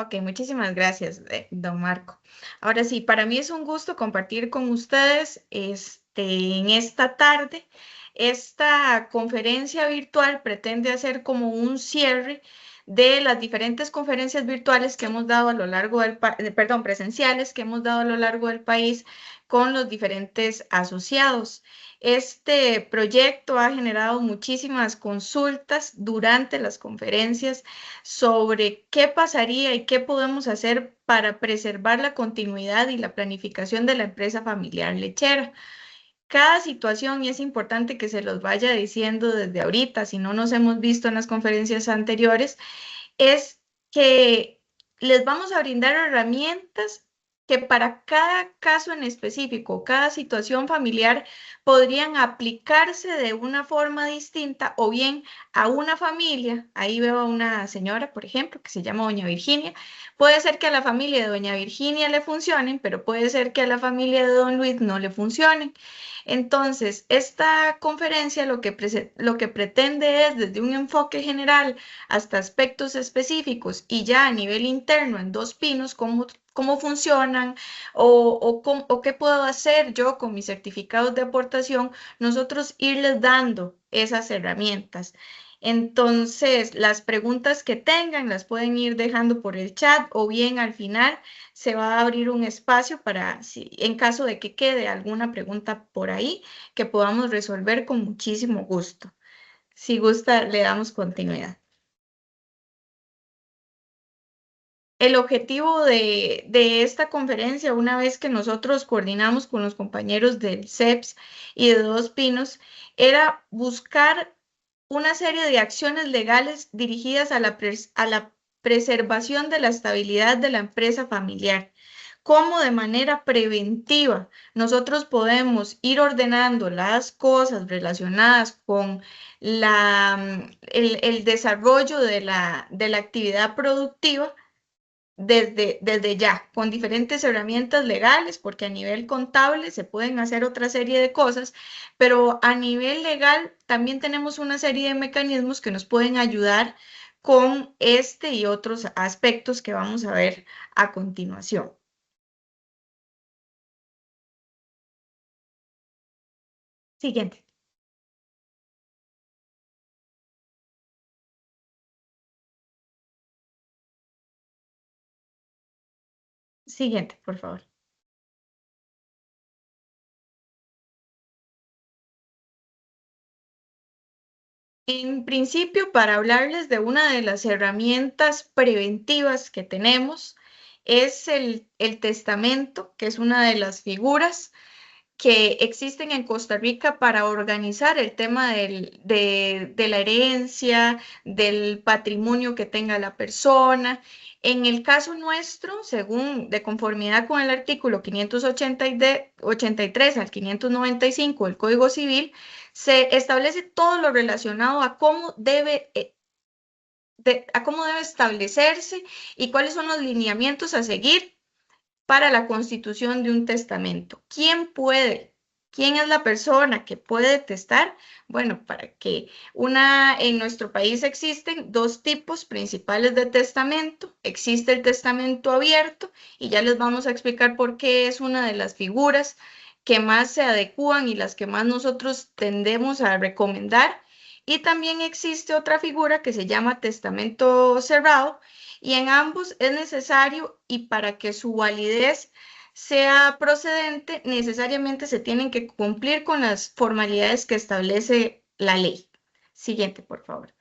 Ok, muchísimas gracias, don Marco. Ahora sí, para mí es un gusto compartir con ustedes en esta tarde. Esta conferencia virtual pretende hacer como un cierre de las diferentes conferencias virtuales que hemos dado a lo largo perdón, presenciales que hemos dado a lo largo del país con los diferentes asociados. Este proyecto ha generado muchísimas consultas durante las conferencias sobre qué pasaría y qué podemos hacer para preservar la continuidad y la planificación de la empresa familiar lechera. Cada situación, y es importante que se los vaya diciendo desde ahorita, si no nos hemos visto en las conferencias anteriores, es que les vamos a brindar herramientas que para cada caso en específico, cada situación familiar, podrían aplicarse de una forma distinta o bien a una familia. Ahí veo a una señora, por ejemplo, que se llama Doña Virginia. Puede ser que a la familia de Doña Virginia le funcionen, pero puede ser que a la familia de Don Luis no le funcionen. Entonces, esta conferencia lo que pretende es, desde un enfoque general hasta aspectos específicos y ya a nivel interno en Dos Pinos, cómo funcionan o qué puedo hacer yo con mis certificados de aportación, nosotros irles dando esas herramientas. Entonces, las preguntas que tengan las pueden ir dejando por el chat o bien al final se va a abrir un espacio para, si, en caso de que quede alguna pregunta por ahí, que podamos resolver con muchísimo gusto. Si gusta, le damos continuidad. El objetivo de esta conferencia, una vez que nosotros coordinamos con los compañeros del CEPS y de Dos Pinos, era buscar una serie de acciones legales dirigidas a a la preservación de la estabilidad de la empresa familiar. Cómo de manera preventiva nosotros podemos ir ordenando las cosas relacionadas con el desarrollo de de la actividad productiva desde ya, con diferentes herramientas legales, porque a nivel contable se pueden hacer otra serie de cosas, pero a nivel legal también tenemos una serie de mecanismos que nos pueden ayudar con este y otros aspectos que vamos a ver a continuación. Siguiente, siguiente, por favor. En principio, para hablarles de una de las herramientas preventivas que tenemos, es el testamento, que es una de las figuras que existen en Costa Rica para organizar el tema de la herencia, del patrimonio que tenga la persona. En el caso nuestro, según de conformidad con el artículo 583 al 595 del Código Civil, se establece todo lo relacionado a a cómo debe establecerse y cuáles son los lineamientos a seguir para la constitución de un testamento. ¿Quién puede? ¿Quién es la persona que puede testar? Bueno, para que en nuestro país existen dos tipos principales de testamento. Existe el testamento abierto y ya les vamos a explicar por qué es una de las figuras que más se adecúan y las que más nosotros tendemos a recomendar. Y también existe otra figura que se llama testamento cerrado, y en ambos es necesario, y para que su validez sea procedente, necesariamente se tienen que cumplir con las formalidades que establece la ley. Siguiente, por favor.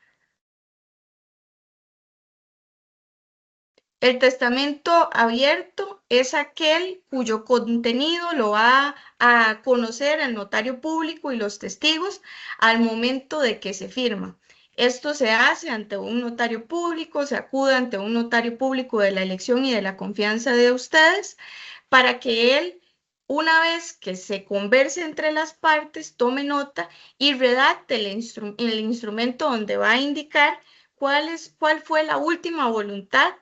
El testamento abierto es aquel cuyo contenido lo va a conocer el notario público y los testigos al momento de que se firma. Esto se hace ante un notario público, se acude ante un notario público de la elección y de la confianza de ustedes para que él, una vez que se converse entre las partes, tome nota y redacte el instrumento donde va a indicar cuál fue la última voluntad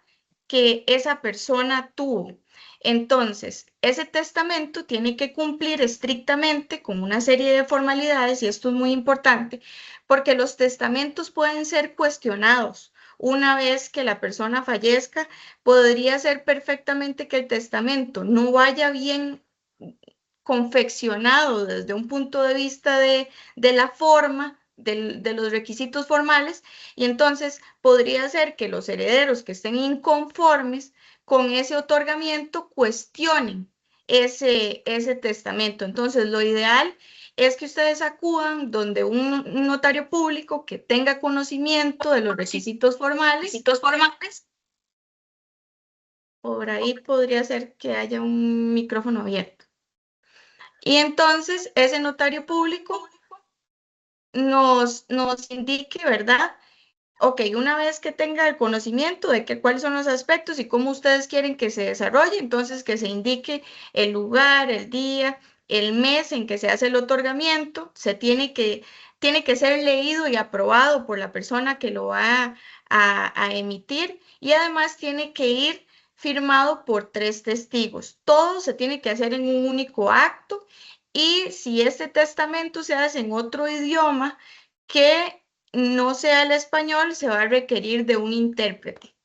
que esa persona tuvo. Entonces, ese testamento tiene que cumplir estrictamente con una serie de formalidades, y esto es muy importante porque los testamentos pueden ser cuestionados una vez que la persona fallezca, podría ser perfectamente que el testamento no vaya bien confeccionado desde un punto de vista de la forma, de los requisitos formales, y entonces podría ser que los herederos que estén inconformes con ese otorgamiento cuestionen ese testamento. Entonces, lo ideal es que ustedes acudan donde un notario público que tenga conocimiento de los requisitos formales. Por ahí podría ser que haya un micrófono abierto. Y entonces ese notario público nos indique, ¿verdad? Ok, una vez que tenga el conocimiento de cuáles son los aspectos y cómo ustedes quieren que se desarrolle, entonces que se indique el lugar, el día, el mes en que se hace el otorgamiento, tiene que ser leído y aprobado por la persona que lo va a emitir, y además tiene que ir firmado por 3 testigos. Todo se tiene que hacer en un único acto, y si este testamento se hace en otro idioma que no sea el español, se va a requerir de un intérprete.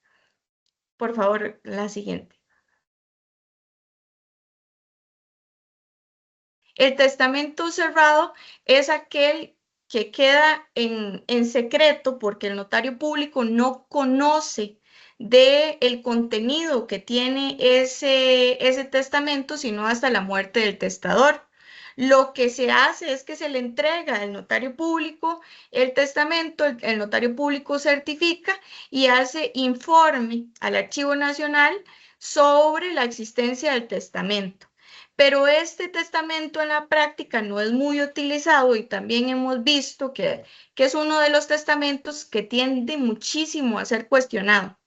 Por favor, la siguiente. El testamento cerrado es aquel que queda en secreto porque el notario público no conoce del contenido que tiene ese testamento, sino hasta la muerte del testador. Lo que se hace es que se le entrega al notario público el testamento, el notario público certifica y hace informe al Archivo Nacional sobre la existencia del testamento. Pero este testamento en la práctica no es muy utilizado, y también hemos visto que es uno de los testamentos que tiende muchísimo a ser cuestionado.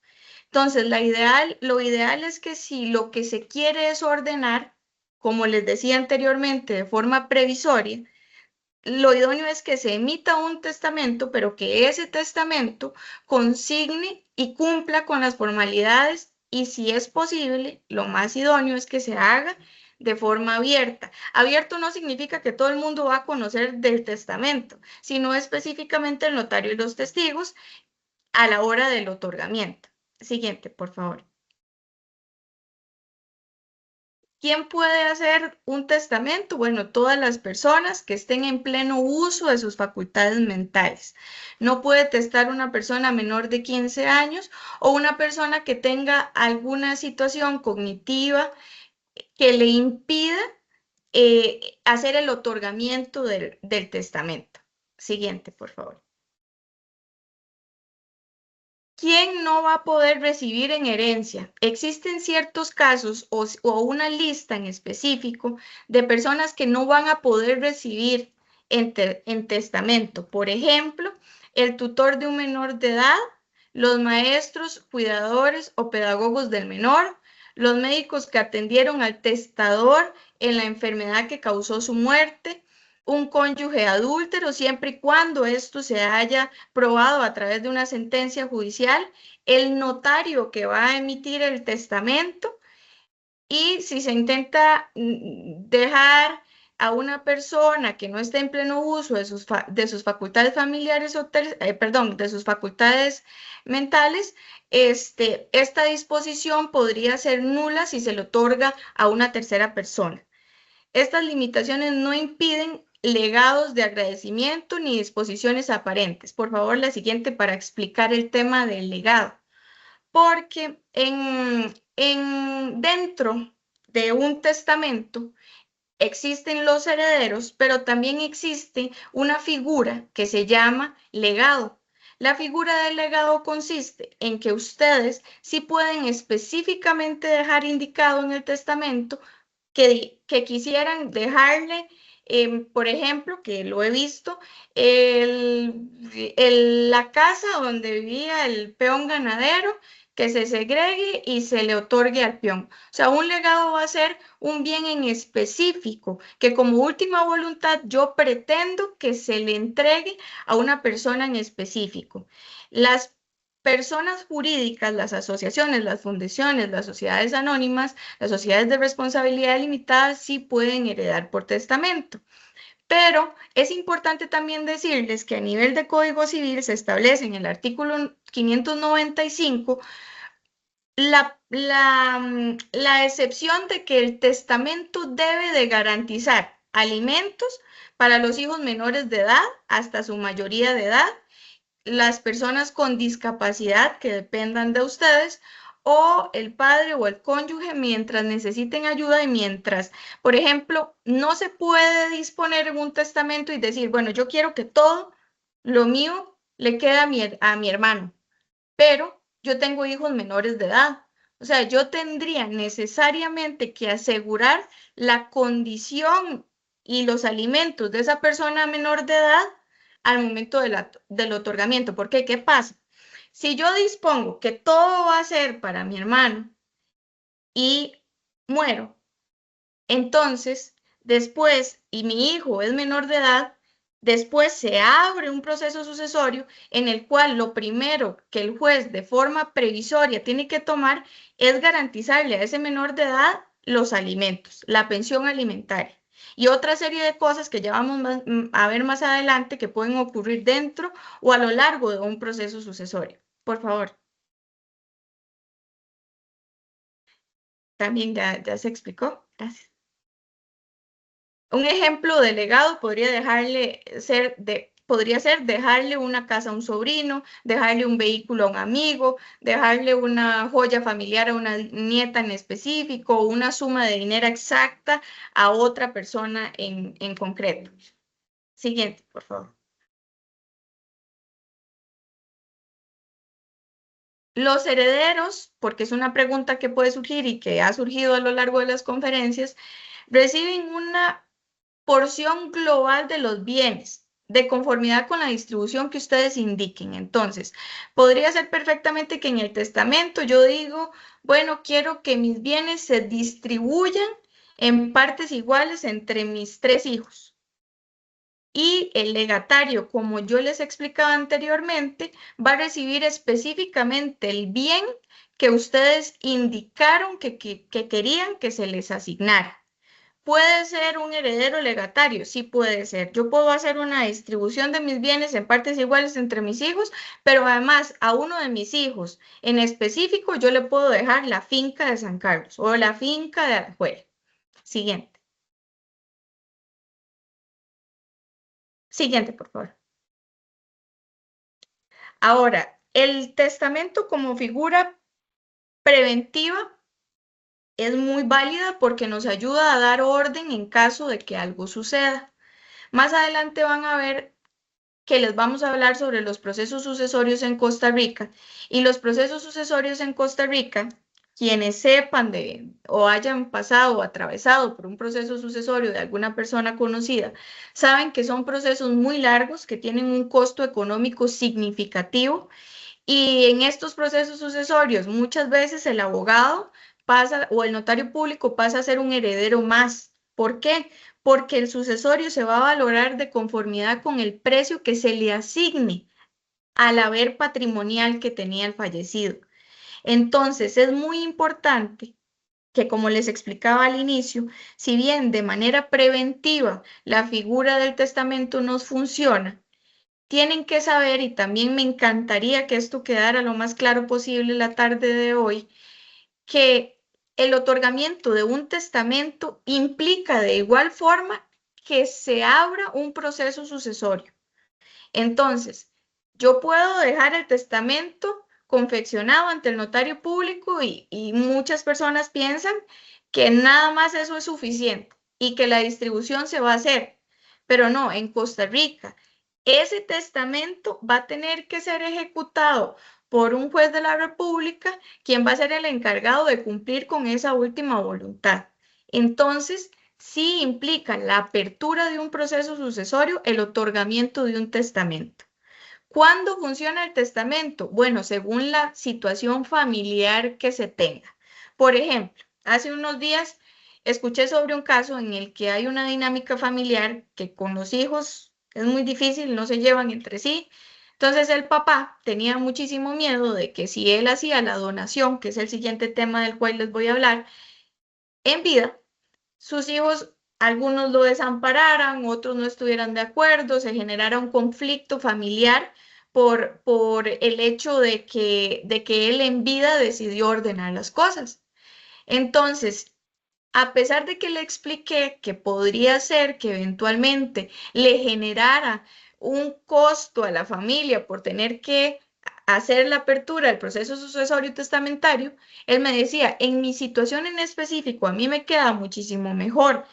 Entonces, lo ideal es que si lo que se quiere es ordenar, como les decía anteriormente, de forma previsoria, lo idóneo es que se emita un testamento, pero que ese testamento consigne y cumpla con las formalidades, y si es posible, lo más idóneo es que se haga de forma abierta. Abierto no significa que todo el mundo va a conocer del testamento, sino específicamente el notario y los testigos a la hora del otorgamiento. Siguiente, por favor. ¿Quién puede hacer un testamento? Bueno, todas las personas que estén en pleno uso de sus facultades mentales. No puede testar una persona menor de 15 años o una persona que tenga alguna situación cognitiva que le impida hacer el otorgamiento del testamento. Siguiente, por favor. ¿Quién no va a poder recibir en herencia? Existen ciertos casos o una lista en específico de personas que no van a poder recibir en testamento. Por ejemplo, el tutor de un menor de edad, los maestros, cuidadores o pedagogos del menor, los médicos que atendieron al testador en la enfermedad que causó su muerte, un cónyuge adúltero, siempre y cuando esto se haya probado a través de una sentencia judicial, el notario que va a emitir el testamento, y si se intenta dejar a una persona que no esté en pleno uso de sus facultades familiares perdón, de sus facultades mentales, esta disposición podría ser nula si se le otorga a una tercera persona. Estas limitaciones no impiden legados de agradecimiento ni disposiciones aparentes. Por favor, la siguiente para explicar el tema del legado. Porque dentro de un testamento existen los herederos, pero también existe una figura que se llama legado. La figura del legado consiste en que ustedes sí pueden específicamente dejar indicado en el testamento que quisieran dejarle, por ejemplo, que lo he visto, la casa donde vivía el peón ganadero, que se segregue y se le otorgue al peón. O sea, un legado va a ser un bien en específico, que como última voluntad yo pretendo que se le entregue a una persona en específico. Las personas jurídicas, las asociaciones, las fundaciones, las sociedades anónimas, las sociedades de responsabilidad limitada sí pueden heredar por testamento, Pero es importante también decirles que a nivel de Código Civil se establece en el artículo 595 la excepción de que el testamento debe de garantizar alimentos para los hijos menores de edad hasta su mayoría de edad, las personas con discapacidad que dependan de ustedes o el padre o el cónyuge mientras necesiten ayuda y mientras, por ejemplo, no se puede disponer en un testamento y decir, bueno, yo quiero que todo lo mío le quede a mi hermano, pero yo tengo hijos menores de edad. O sea, yo tendría necesariamente que asegurar la condición y los alimentos de esa persona menor de edad al momento del otorgamiento. Porque, ¿qué pasa? Si yo dispongo que todo va a ser para mi hermano y muero, entonces después, y mi hijo es menor de edad, después se abre un proceso sucesorio en el cual lo primero que el juez de forma previsoria tiene que tomar es garantizarle a ese menor de edad los alimentos, la pensión alimentaria y otra serie de cosas que ya vamos a ver más adelante que pueden ocurrir dentro o a lo largo de un proceso sucesorio. Por favor, también ya se explicó. Gracias. Un ejemplo de legado podría ser dejarle una casa a un sobrino, dejarle un vehículo a un amigo, dejarle una joya familiar a una nieta en específico, o una suma de dinero exacta a otra persona en concreto. Siguiente, por favor. Los herederos, porque es una pregunta que puede surgir y que ha surgido a lo largo de las conferencias, reciben una porción global de los bienes, de conformidad con la distribución que ustedes indiquen. Entonces, podría ser perfectamente que en el testamento yo digo, bueno, quiero que mis bienes se distribuyan en partes iguales entre mis 3 hijos. Y el legatario, como yo les explicaba anteriormente, va a recibir específicamente el bien que ustedes indicaron que querían que se les asignara. ¿Puede ser un heredero legatario? Sí puede ser. Yo puedo hacer una distribución de mis bienes en partes iguales entre mis hijos, pero además a uno de mis hijos en específico yo le puedo dejar la finca de San Carlos o la finca de Alajuela. Siguiente. Siguiente, por favor. Ahora, el testamento como figura preventiva es muy válida porque nos ayuda a dar orden en caso de que algo suceda. Más adelante van a ver que les vamos a hablar sobre los procesos sucesorios en Costa Rica. Y los procesos sucesorios en Costa Rica, quienes sepan de o hayan pasado o atravesado por un proceso sucesorio de alguna persona conocida, saben que son procesos muy largos, que tienen un costo económico significativo. Y en estos procesos sucesorios, muchas veces el abogado pasa o el notario público pasa a ser un heredero más. ¿Por qué? Porque el sucesorio se va a valorar de conformidad con el precio que se le asigne al haber patrimonial que tenía el fallecido. Entonces, es muy importante que, como les explicaba al inicio, si bien de manera preventiva la figura del testamento nos funciona, tienen que saber, y también me encantaría que esto quedara lo más claro posible la tarde de hoy, que el otorgamiento de un testamento implica de igual forma que se abra un proceso sucesorio. Entonces, yo puedo dejar el testamento confeccionado ante el notario público y muchas personas piensan que nada más eso es suficiente y que la distribución se va a hacer. Pero no, en Costa Rica, ese testamento va a tener que ser ejecutado por un juez de la República, quien va a ser el encargado de cumplir con esa última voluntad. Entonces, sí implica la apertura de un proceso sucesorio, el otorgamiento de un testamento. ¿Cuándo funciona el testamento? Bueno, según la situación familiar que se tenga. Por ejemplo, hace unos días escuché sobre un caso en el que hay una dinámica familiar que con los hijos es muy difícil, no se llevan entre sí. Entonces el papá tenía muchísimo miedo de que si él hacía la donación, que es el siguiente tema del cual les voy a hablar, en vida, sus hijos algunos lo desampararan, otros no estuvieran de acuerdo, se generara un conflicto familiar por el hecho de que él en vida decidió ordenar las cosas. Entonces, a pesar de que le expliqué que podría ser que eventualmente le generara un costo a la familia por tener que hacer la apertura del proceso sucesorio testamentario, él me decía, en mi situación en específico, a mí me queda muchísimo mejor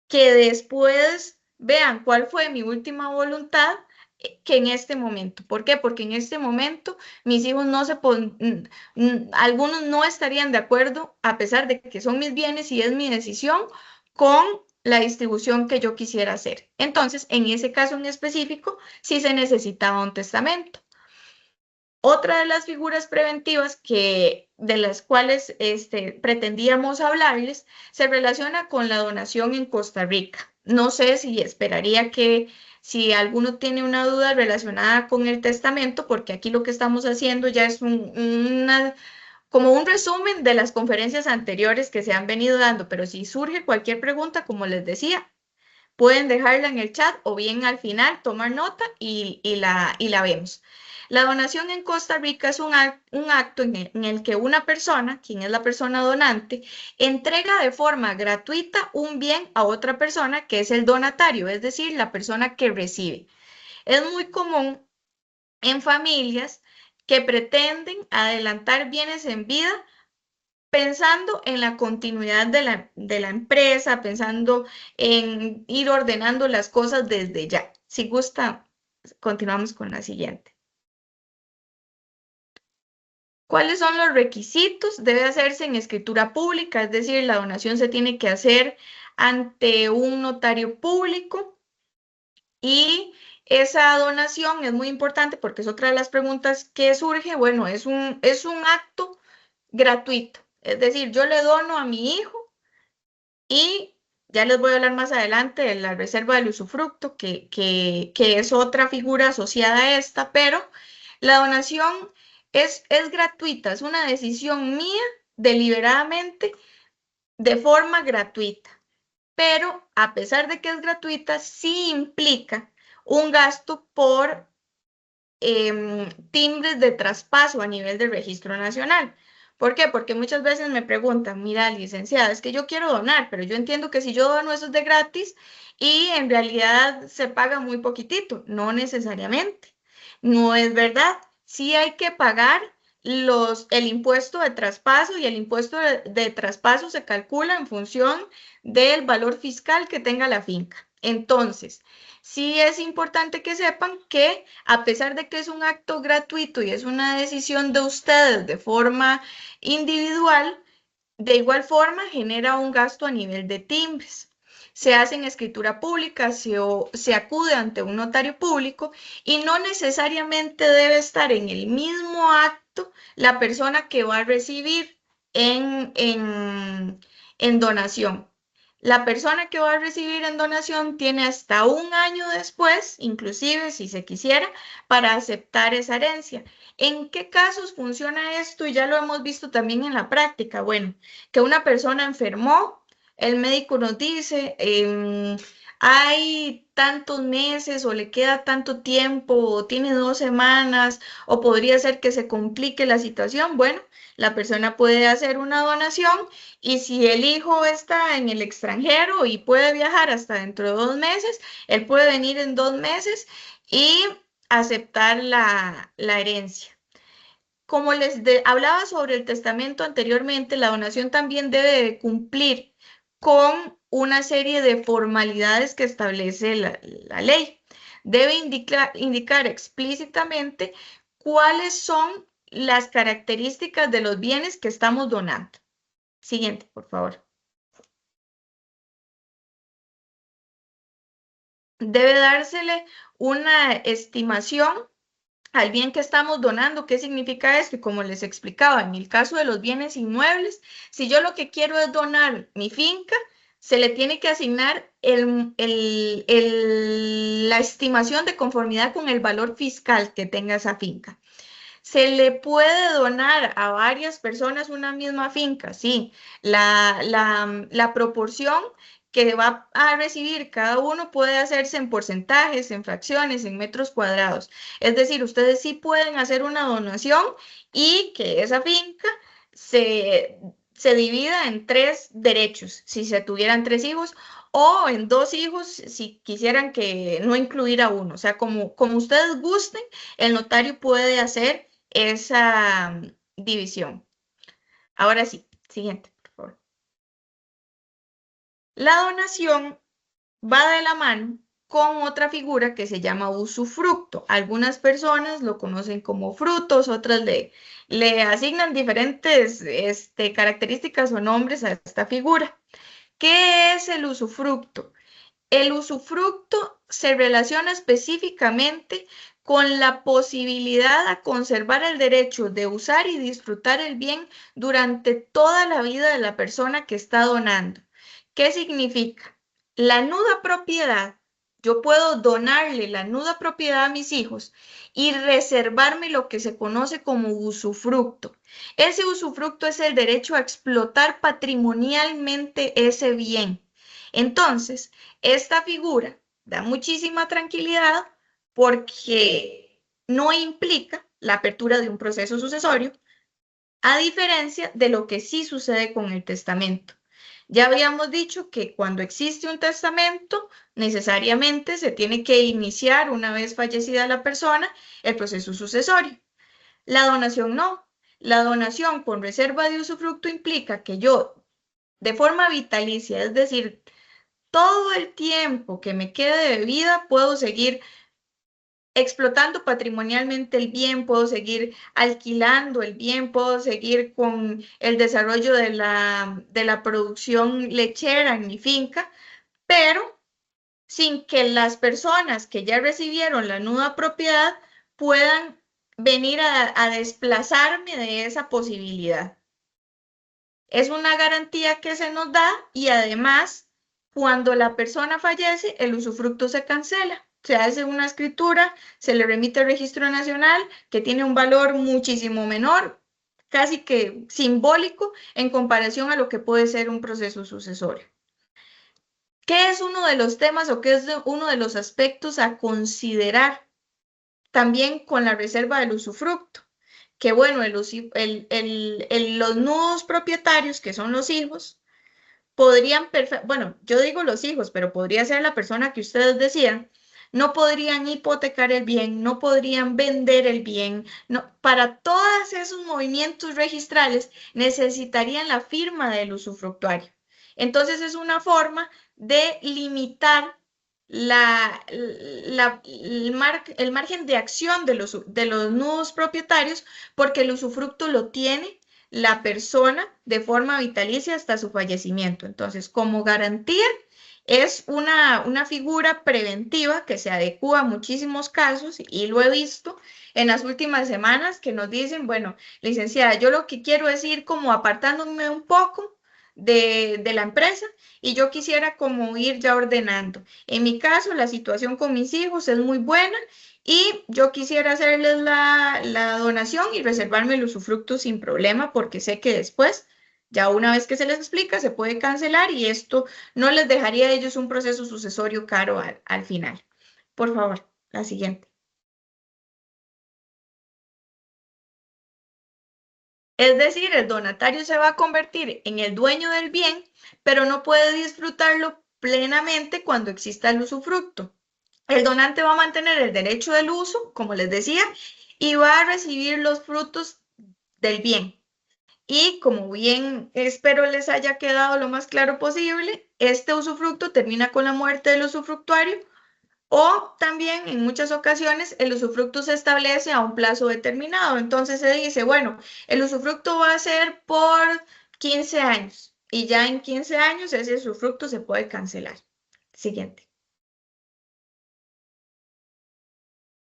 que después vean cuál fue mi última voluntad que en este momento. ¿Por qué? Porque en este momento mis hijos no se algunos no estarían de acuerdo, a pesar de que son mis bienes y es mi decisión, con la distribución que yo quisiera hacer. Entonces, en ese caso en específico, sí se necesitaba un testamento. Otra de las figuras preventivas de las cuales pretendíamos hablarles se relaciona con la donación en Costa Rica. No sé si esperaría que si alguno tiene una duda relacionada con el testamento, porque aquí lo que estamos haciendo ya es como un resumen de las conferencias anteriores que se han venido dando, pero si surge cualquier pregunta, como les decía, pueden dejarla en el chat o bien al final tomar nota y la vemos. La donación en Costa Rica es un acto en el que una persona, quien es la persona donante, entrega de forma gratuita un bien a otra persona que es el donatario, es decir, la persona que recibe. Es muy común en familias que pretenden adelantar bienes en vida pensando en la continuidad de la empresa, pensando en ir ordenando las cosas desde ya. Si gusta, continuamos con la siguiente. ¿Cuáles son los requisitos? Debe hacerse en escritura pública, es decir, la donación se tiene que hacer ante un notario público y esa donación es muy importante porque es otra de las preguntas que surge. Bueno, es un acto gratuito, es decir, yo le dono a mi hijo y ya les voy a hablar más adelante de la reserva del usufructo, que es otra figura asociada a esta, pero la donación es gratuita, es una decisión mía deliberadamente de forma gratuita, pero a pesar de que es gratuita, sí implica un gasto por timbres de traspaso a nivel del registro nacional. ¿Por qué? Porque muchas veces me preguntan, mira, licenciada, es que yo quiero donar, pero yo entiendo que si yo dono eso es de gratis y en realidad se paga muy poquitito. No necesariamente. No es verdad. Sí hay que pagar el impuesto de traspaso y el impuesto de traspaso se calcula en función del valor fiscal que tenga la finca. Entonces, sí es importante que sepan que a pesar de que es un acto gratuito y es una decisión de ustedes de forma individual, de igual forma genera un gasto a nivel de timbres. Se hace en escritura pública, se acude ante un notario público y no necesariamente debe estar en el mismo acto la persona que va a recibir en donación. La persona que va a recibir en donación tiene hasta un año después, inclusive si se quisiera, para aceptar esa herencia. ¿En qué casos funciona esto? Y ya lo hemos visto también en la práctica. Bueno, que una persona enfermó, el médico nos dice, hay tantos meses o le queda tanto tiempo o tiene 2 semanas o podría ser que se complique la situación. Bueno, la persona puede hacer una donación y si el hijo está en el extranjero y puede viajar hasta dentro de 2 meses, él puede venir en 2 meses y aceptar la herencia. Como hablaba sobre el testamento anteriormente, la donación también debe de cumplir con una serie de formalidades que establece la ley. Debe indicar explícitamente cuáles son las características de los bienes que estamos donando. Siguiente, por favor. Debe dársele una estimación al bien que estamos donando. ¿Qué significa esto? Y como les explicaba, en el caso de los bienes inmuebles, si yo lo que quiero es donar mi finca, se le tiene que asignar la estimación de conformidad con el valor fiscal que tenga esa finca. ¿Se le puede donar a varias personas una misma finca? Sí, la proporción que va a recibir cada uno puede hacerse en porcentajes, en fracciones, en metros cuadrados. Es decir, ustedes sí pueden hacer una donación y que esa finca se divida en 3 derechos, si se tuvieran 3 hijos, o en 2 hijos, si quisieran que no incluir a uno. O sea, como ustedes gusten, el notario puede hacer esa división. Ahora sí, siguiente, por favor. La donación va de la mano con otra figura que se llama usufructo. Algunas personas lo conocen como frutos, otras le asignan diferentes características o nombres a esta figura. ¿Qué es el usufructo? El usufructo se relaciona específicamente con la posibilidad a conservar el derecho de usar y disfrutar el bien durante toda la vida de la persona que está donando. ¿Qué significa? La nuda propiedad, yo puedo donarle la nuda propiedad a mis hijos y reservarme lo que se conoce como usufructo. Ese usufructo es el derecho a explotar patrimonialmente ese bien. Entonces, esta figura da muchísima tranquilidad porque no implica la apertura de un proceso sucesorio, a diferencia de lo que sí sucede con el testamento. Ya habíamos dicho que cuando existe un testamento, necesariamente se tiene que iniciar, una vez fallecida la persona, el proceso sucesorio. La donación no. La donación con reserva de usufructo implica que yo, de forma vitalicia, es decir, todo el tiempo que me quede de vida, puedo seguir explotando patrimonialmente el bien, puedo seguir alquilando el bien, puedo seguir con el desarrollo de la producción lechera en mi finca, pero sin que las personas que ya recibieron la nuda propiedad puedan venir a desplazarme de esa posibilidad. Es una garantía que se nos da y además, cuando la persona fallece, el usufructo se cancela. Se hace una escritura, se le remite al Registro Nacional, que tiene un valor muchísimo menor, casi que simbólico, en comparación a lo que puede ser un proceso sucesorio. ¿Qué es uno de los temas o qué es uno de los aspectos a considerar también con la reserva del usufructo? Que bueno, los nudos propietarios, que son los hijos, podrían, bueno, yo digo los hijos, pero podría ser la persona que ustedes decían, no podrían hipotecar el bien, no podrían vender el bien, no, para todos esos movimientos registrales necesitarían la firma del usufructuario. Entonces es una forma de limitar el margen de acción de los nudos propietarios, porque el usufructo lo tiene la persona de forma vitalicia hasta su fallecimiento. Entonces, como garantía, es una figura preventiva que se adecua a muchísimos casos y lo he visto en las últimas semanas que nos dicen, bueno, licenciada, yo lo que quiero es ir como apartándome un poco de la empresa y yo quisiera como ir ya ordenando. En mi caso, la situación con mis hijos es muy buena y yo quisiera hacerles la donación y reservarme el usufructo sin problema porque sé que después, ya una vez que se les explica, se puede cancelar y esto no les dejaría a ellos un proceso sucesorio caro al final. Por favor, la siguiente. Es decir, el donatario se va a convertir en el dueño del bien, pero no puede disfrutarlo plenamente cuando exista el usufructo. El donante va a mantener el derecho del uso, como les decía, y va a recibir los frutos del bien. Y como bien espero les haya quedado lo más claro posible, este usufructo termina con la muerte del usufructuario o también en muchas ocasiones el usufructo se establece a un plazo determinado. Entonces se dice, bueno, el usufructo va a ser por 15 años y ya en 15 años ese usufructo se puede cancelar. Siguiente.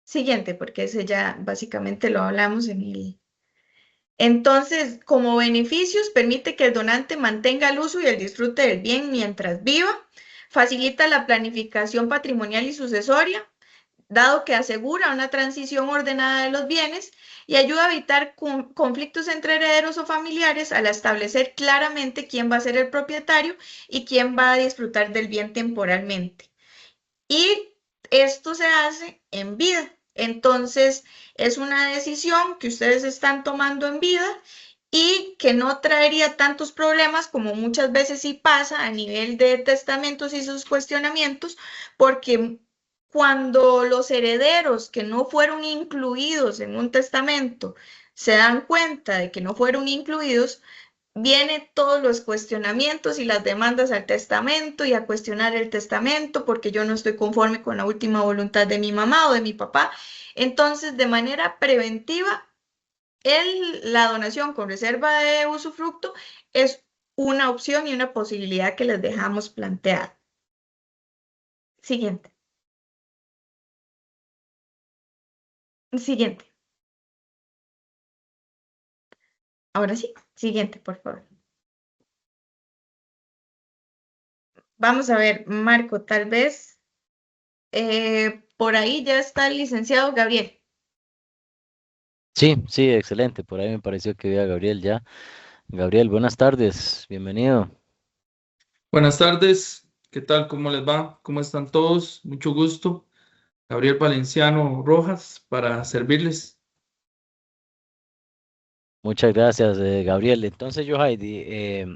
Siguiente, porque ese ya básicamente lo hablamos en el... Entonces, como beneficios, permite que el donante mantenga el uso y el disfrute del bien mientras viva, facilita la planificación patrimonial y sucesoria, dado que asegura una transición ordenada de los bienes y ayuda a evitar conflictos entre herederos o familiares al establecer claramente quién va a ser el propietario y quién va a disfrutar del bien temporalmente. Y esto se hace en vida. Entonces, es una decisión que ustedes están tomando en vida y que no traería tantos problemas como muchas veces sí pasa a nivel de testamentos y sus cuestionamientos, porque cuando los herederos que no fueron incluidos en un testamento se dan cuenta de que no fueron incluidos, vienen todos los cuestionamientos y las demandas al testamento y a cuestionar el testamento porque yo no estoy conforme con la última voluntad de mi mamá o de mi papá. Entonces, de manera preventiva, la donación con reserva de usufructo es una opción y una posibilidad que les dejamos planteada. Siguiente. Siguiente. Ahora sí, siguiente, por favor. Vamos a ver, Marco, tal vez por ahí ya está el licenciado Gabriel. Sí, sí, excelente. Por ahí me pareció que vi a Gabriel ya. Gabriel, buenas tardes, bienvenido. Buenas tardes, ¿qué tal? ¿Cómo les va? ¿Cómo están todos? Mucho gusto. Gabriel Valenciano Rojas para servirles. Muchas gracias, Gabriel. Entonces, Heidi,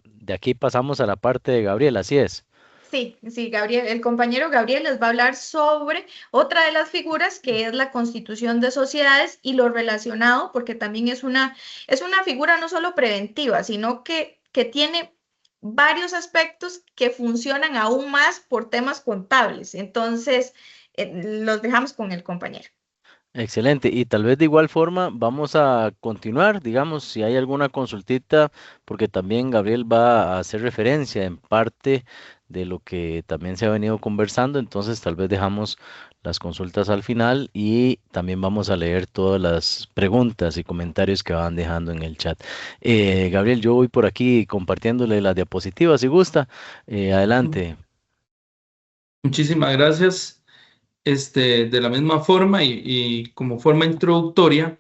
de aquí pasamos a la parte de Gabriel, así es. Sí, sí, Gabriel, el compañero Gabriel les va a hablar sobre otra de las figuras que es la constitución de sociedades y lo relacionado, porque también es una figura no solo preventiva, sino que tiene varios aspectos que funcionan aún más por temas contables. Entonces, los dejamos con el compañero. Excelente. Y tal vez de igual forma vamos a continuar, digamos, si hay alguna consultita, porque también Gabriel va a hacer referencia en parte de lo que también se ha venido conversando, entonces tal vez dejamos las consultas al final y también vamos a leer todas las preguntas y comentarios que van dejando en el chat. Gabriel, yo voy por aquí compartiéndole las diapositivas si gusta. Adelante. Muchísimas gracias. De la misma forma y como forma introductoria,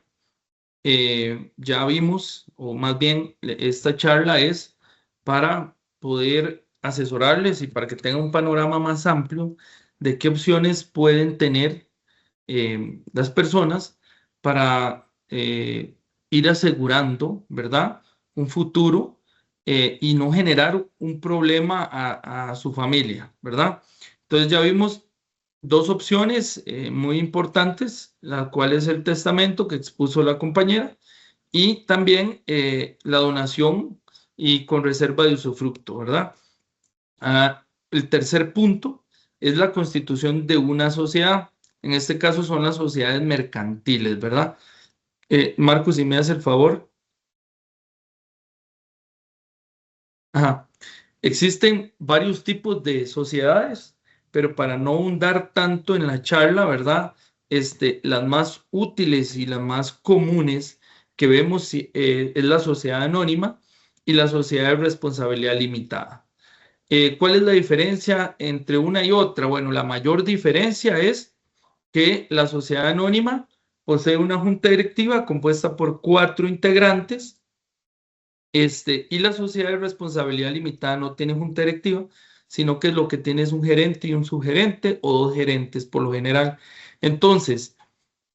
ya vimos, o más bien esta charla es para poder asesorarles y para que tengan un panorama más amplio de qué opciones pueden tener las personas para ir asegurando, ¿verdad? Un futuro y no generar un problema a su familia, ¿verdad? Entonces ya vimos dos opciones muy importantes, la cual es el testamento que expuso la compañera y también la donación y con reserva de usufructo, ¿verdad? El tercer punto es la constitución de una sociedad. En este caso son las sociedades mercantiles, ¿verdad? Marcos, si me das el favor. Ajá. Existen varios tipos de sociedades, pero para no ahondar tanto en la charla, ¿verdad? Las más útiles y las más comunes que vemos es la sociedad anónima y la sociedad de responsabilidad limitada. ¿Cuál es la diferencia entre una y otra? Bueno, la mayor diferencia es que la sociedad anónima posee una junta directiva compuesta por 4 integrantes, y la sociedad de responsabilidad limitada no tiene junta directiva, sino que lo que tiene es un gerente y un subgerente o dos gerentes por lo general. Entonces,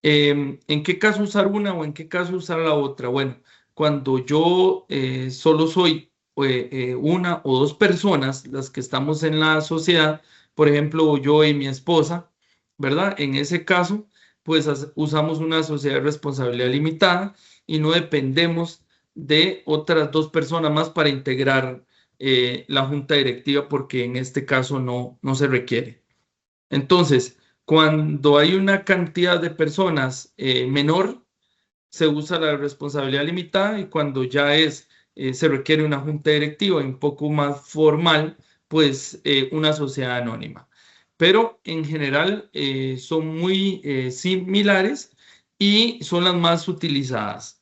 ¿en qué caso usar una o en qué caso usar la otra? Bueno, cuando yo solo soy una o dos personas las que estamos en la sociedad, por ejemplo, yo y mi esposa, ¿verdad? En ese caso, pues usamos una sociedad de responsabilidad limitada y no dependemos de otras dos personas más para integrar la junta directiva porque en este caso no se requiere. Entonces, cuando hay una cantidad de personas menor, se usa la responsabilidad limitada y cuando ya se requiere una junta directiva un poco más formal, pues una sociedad anónima. Pero en general son muy similares y son las más utilizadas.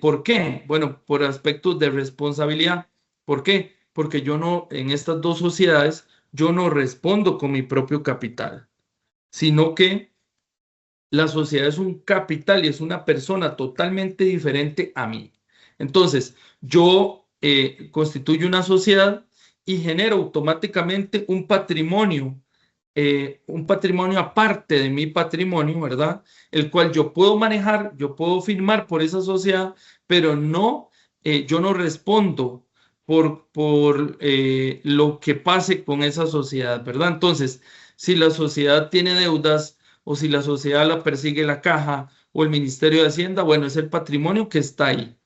¿Por qué? Bueno, por aspectos de responsabilidad. ¿Por qué? Porque yo no, en estas dos sociedades, yo no respondo con mi propio capital, sino que La sociedad es un capital y es una persona totalmente diferente a mí. Entonces, yo constituyo una sociedad y genero automáticamente un patrimonio aparte de mi patrimonio, ¿verdad? El cual yo puedo manejar, yo puedo firmar por esa sociedad, pero no, yo no respondo por lo que pase con esa sociedad, ¿verdad? Entonces, si la sociedad tiene deudas o si la sociedad la persigue la caja o el Ministerio de Hacienda, bueno, es el patrimonio que está ahí.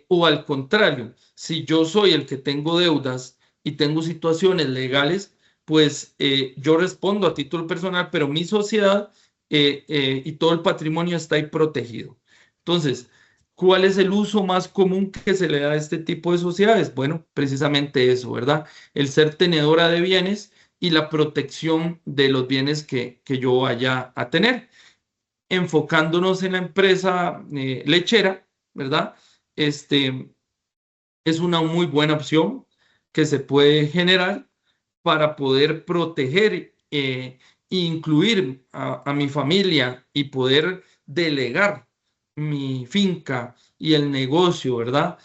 O al contrario, si yo soy el que tengo deudas y tengo situaciones legales, pues yo respondo a título personal, pero mi sociedad y todo el patrimonio está ahí protegido. Entonces, ¿cuál es el uso más común que se le da a este tipo de sociedades? Bueno, precisamente eso, ¿verdad? El ser tenedora de bienes y la protección de los bienes que yo vaya a tener. Enfocándonos en la empresa lechera, ¿verdad? Es una muy buena opción que se puede generar para poder proteger e incluir a mi familia y poder delegar mi finca y el negocio, ¿verdad?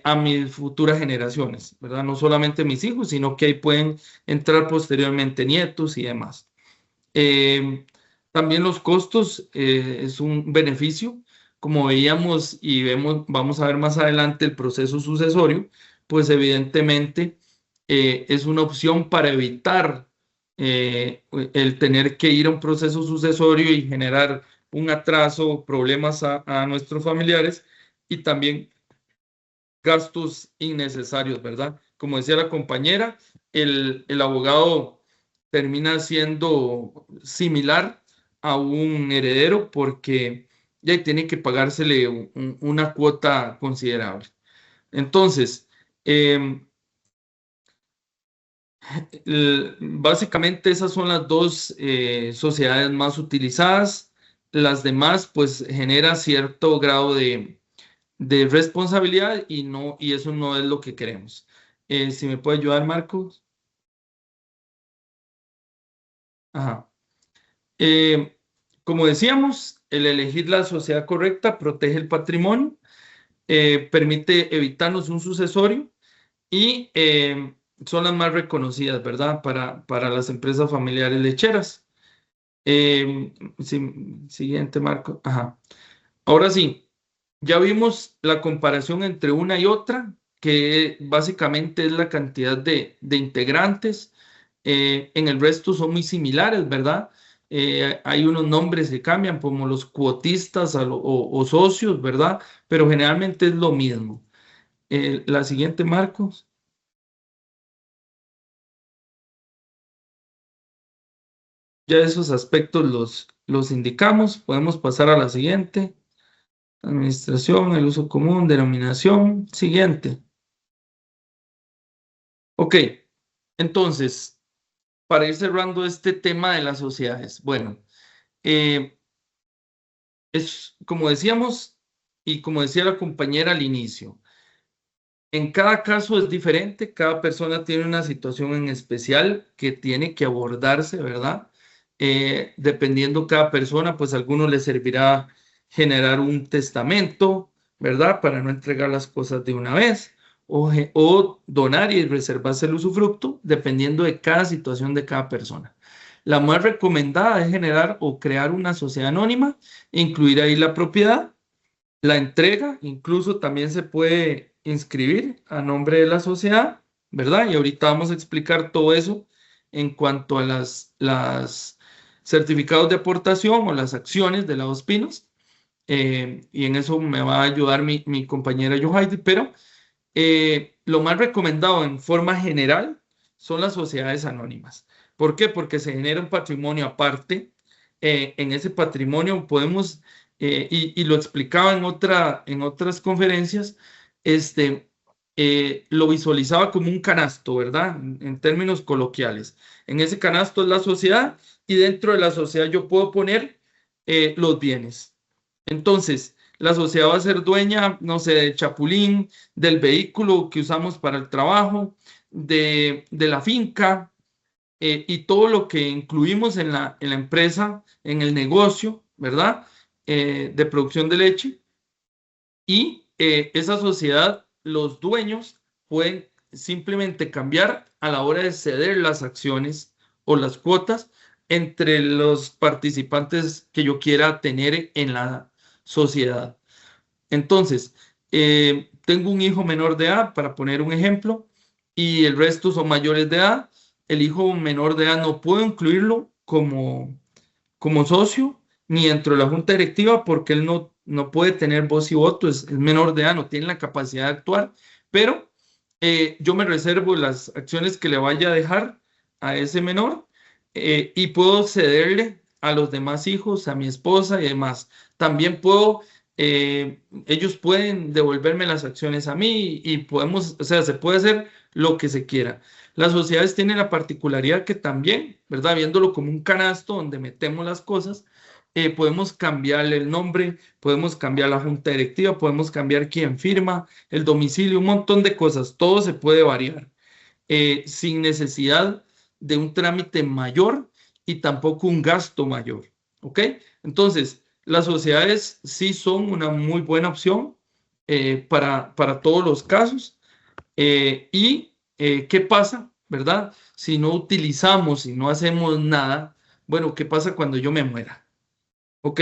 A mis futuras generaciones, ¿verdad? No solamente mis hijos, sino que ahí pueden entrar posteriormente nietos y demás. Eh, También los costos es un beneficio. Como veíamos y vemos, vamos a ver más adelante el proceso sucesorio, pues evidentemente es una opción para evitar el tener que ir a un proceso sucesorio y generar un atraso, problemas a nuestros familiares y también gastos innecesarios, ¿verdad? Como decía la compañera, el abogado termina siendo similar a un heredero porque ya tiene que pagársele una cuota considerable. Entonces, básicamente esas son las dos sociedades más utilizadas. Las demás, pues, genera cierto grado de responsabilidad y eso no es lo que queremos. Si me puede ayudar, Marcos. Ajá. Eh, Como decíamos, el elegir la sociedad correcta protege el patrimonio, permite evitarnos un sucesorio y son las más reconocidas, ¿verdad? Para las empresas familiares lecheras. Siguiente, Marco. Ajá. Ahora sí, ya vimos la comparación entre una y otra, que básicamente es la cantidad de integrantes. En el resto son muy similares, ¿verdad? Hay unos nombres que cambian, como los cuotistas o socios, ¿verdad? Pero generalmente es lo mismo. La siguiente, Marcos. Ya esos aspectos los indicamos. Podemos pasar a la siguiente. Administración, el uso común, denominación. Siguiente. Ok, entonces, para ir cerrando este tema de las sociedades, bueno, eh, es como decíamos y como decía la compañera al inicio, en cada caso es diferente, cada persona tiene una situación en especial que tiene que abordarse, ¿verdad? Dependiendo cada persona, pues a algunos les servirá generar un testamento, ¿verdad? Para no entregar las cosas de una vez, o donar y reservarse el usufructo, dependiendo de cada situación de cada persona. La más recomendada es generar o crear una sociedad anónima, incluir ahí la propiedad, la entrega, incluso también se puede inscribir a nombre de la sociedad, ¿verdad? Y ahorita vamos a explicar todo eso en cuanto a las certificados de aportación o las acciones de la Dos Pinos. Y en eso me va a ayudar mi compañera Yohaidi, pero lo más recomendado en forma general son las sociedades anónimas. ¿Por qué? Porque se genera un patrimonio aparte. En ese patrimonio podemos, y lo explicaba en otras conferencias, lo visualizaba como un canasto, ¿verdad? En términos coloquiales. En ese canasto es la sociedad y dentro de la sociedad yo puedo poner los bienes. Entonces, la sociedad va a ser dueña, no sé, del chapulín, del vehículo que usamos para el trabajo, de la finca, y todo lo que incluimos en la empresa, en el negocio, ¿verdad? De producción de leche. Y esa sociedad, los dueños pueden simplemente cambiar a la hora de ceder las acciones o las cuotas entre los participantes que yo quiera tener en la sociedad. Entonces, tengo un hijo menor de edad, para poner un ejemplo, y el resto son mayores de edad. El hijo menor de edad no puedo incluirlo como socio ni dentro de la junta directiva porque él no puede tener voz y voto, es menor de edad, no tiene la capacidad de actuar, pero yo me reservo las acciones que le vaya a dejar a ese menor y puedo cederle a los demás hijos, a mi esposa y demás. También puedo, ellos pueden devolverme las acciones a mí y podemos, o sea, se puede hacer lo que se quiera. Las sociedades tienen la particularidad que también, ¿verdad? Viéndolo como un canasto donde metemos las cosas, podemos cambiarle el nombre, podemos cambiar la junta directiva, podemos cambiar quién firma, el domicilio, un montón de cosas. Todo se puede variar sin necesidad de un trámite mayor y tampoco un gasto mayor. ¿Ok? Entonces, las sociedades sí son una muy buena opción para todos los casos. ¿Qué pasa, verdad? Si no utilizamos, si no hacemos nada, bueno, ¿qué pasa cuando yo me muera? Ok,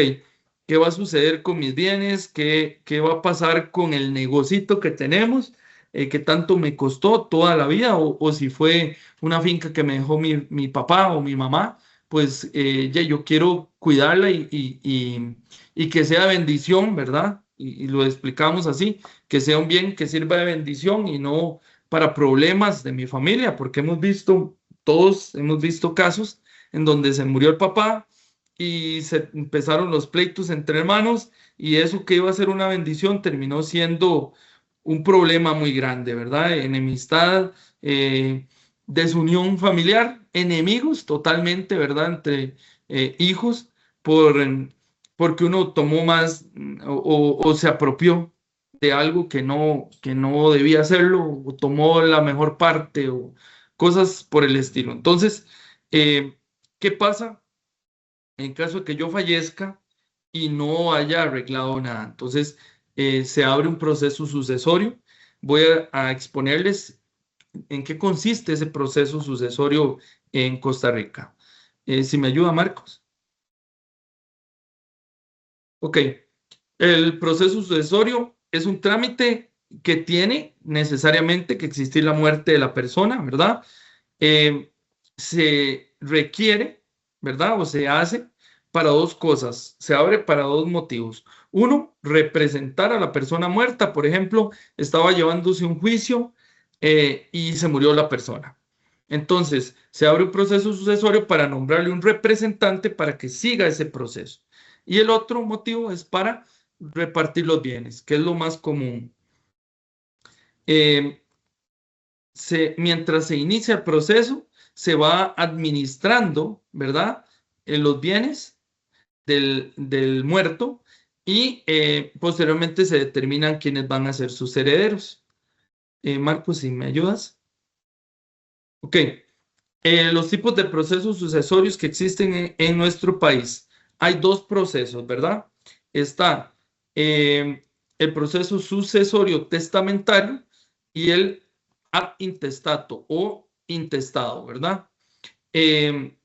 ¿qué va a suceder con mis bienes? ¿Qué va a pasar con el negocito que tenemos? ¿Qué tanto me costó toda la vida? O si fue una finca que me dejó mi papá o mi mamá, pues ya yo quiero cuidarla y que sea bendición, ¿verdad? Y lo explicamos así, que sea un bien que sirva de bendición y no para problemas de mi familia, porque todos hemos visto casos en donde se murió el papá y se empezaron los pleitos entre hermanos y eso que iba a ser una bendición terminó siendo un problema muy grande, ¿verdad? Enemistad, desunión familiar, enemigos totalmente, ¿verdad? Entre hijos porque uno tomó más o se apropió de algo que no debía hacerlo o tomó la mejor parte o cosas por el estilo. Entonces, ¿qué pasa en caso de que yo fallezca y no haya arreglado nada? Entonces, se abre un proceso sucesorio. Voy a exponerles en qué consiste ese proceso sucesorio en Costa Rica. Si me ayuda, Marcos. Ok, el proceso sucesorio es un trámite que tiene necesariamente que existir la muerte de la persona, ¿verdad? Se requiere, ¿verdad? O se hace para dos cosas, se abre para dos motivos. Uno, representar a la persona muerta. Por ejemplo, estaba llevándose un juicio y se murió la persona. Entonces, se abre un proceso sucesorio para nombrarle un representante para que siga ese proceso. Y el otro motivo es para repartir los bienes, que es lo más común. Eh, mientras se inicia el proceso, se va administrando, ¿verdad? Los bienes del muerto y posteriormente se determinan quiénes van a ser sus herederos. Marcos, si me ayudas. Ok. Los tipos de procesos sucesorios que existen en nuestro país. Hay dos procesos, ¿verdad? Está el proceso sucesorio testamentario y el ab intestato o intestado, ¿verdad? El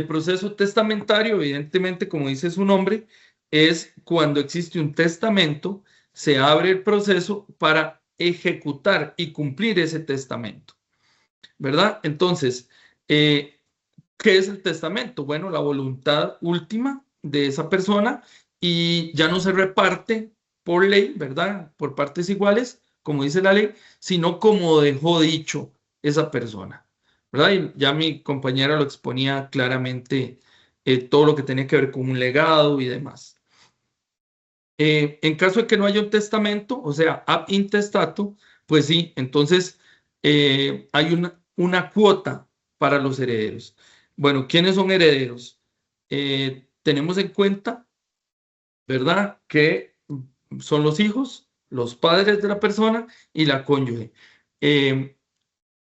proceso testamentario, evidentemente, como dice su nombre, es cuando existe un testamento, se abre el proceso para ejecutar y cumplir ese testamento, ¿verdad? Entonces, ¿qué es el testamento? Bueno, la voluntad última de esa persona y ya no se reparte por ley, ¿verdad? Por partes iguales, como dice la ley, sino como dejó dicho esa persona, ¿verdad? Y ya mi compañera lo exponía claramente todo lo que tenía que ver con un legado y demás. En caso de que no haya un testamento, o sea, ab intestato, pues sí, entonces hay una cuota para los herederos. Bueno, ¿quiénes son herederos? Tenemos en cuenta, ¿verdad?, que son los hijos, los padres de la persona y la cónyuge. El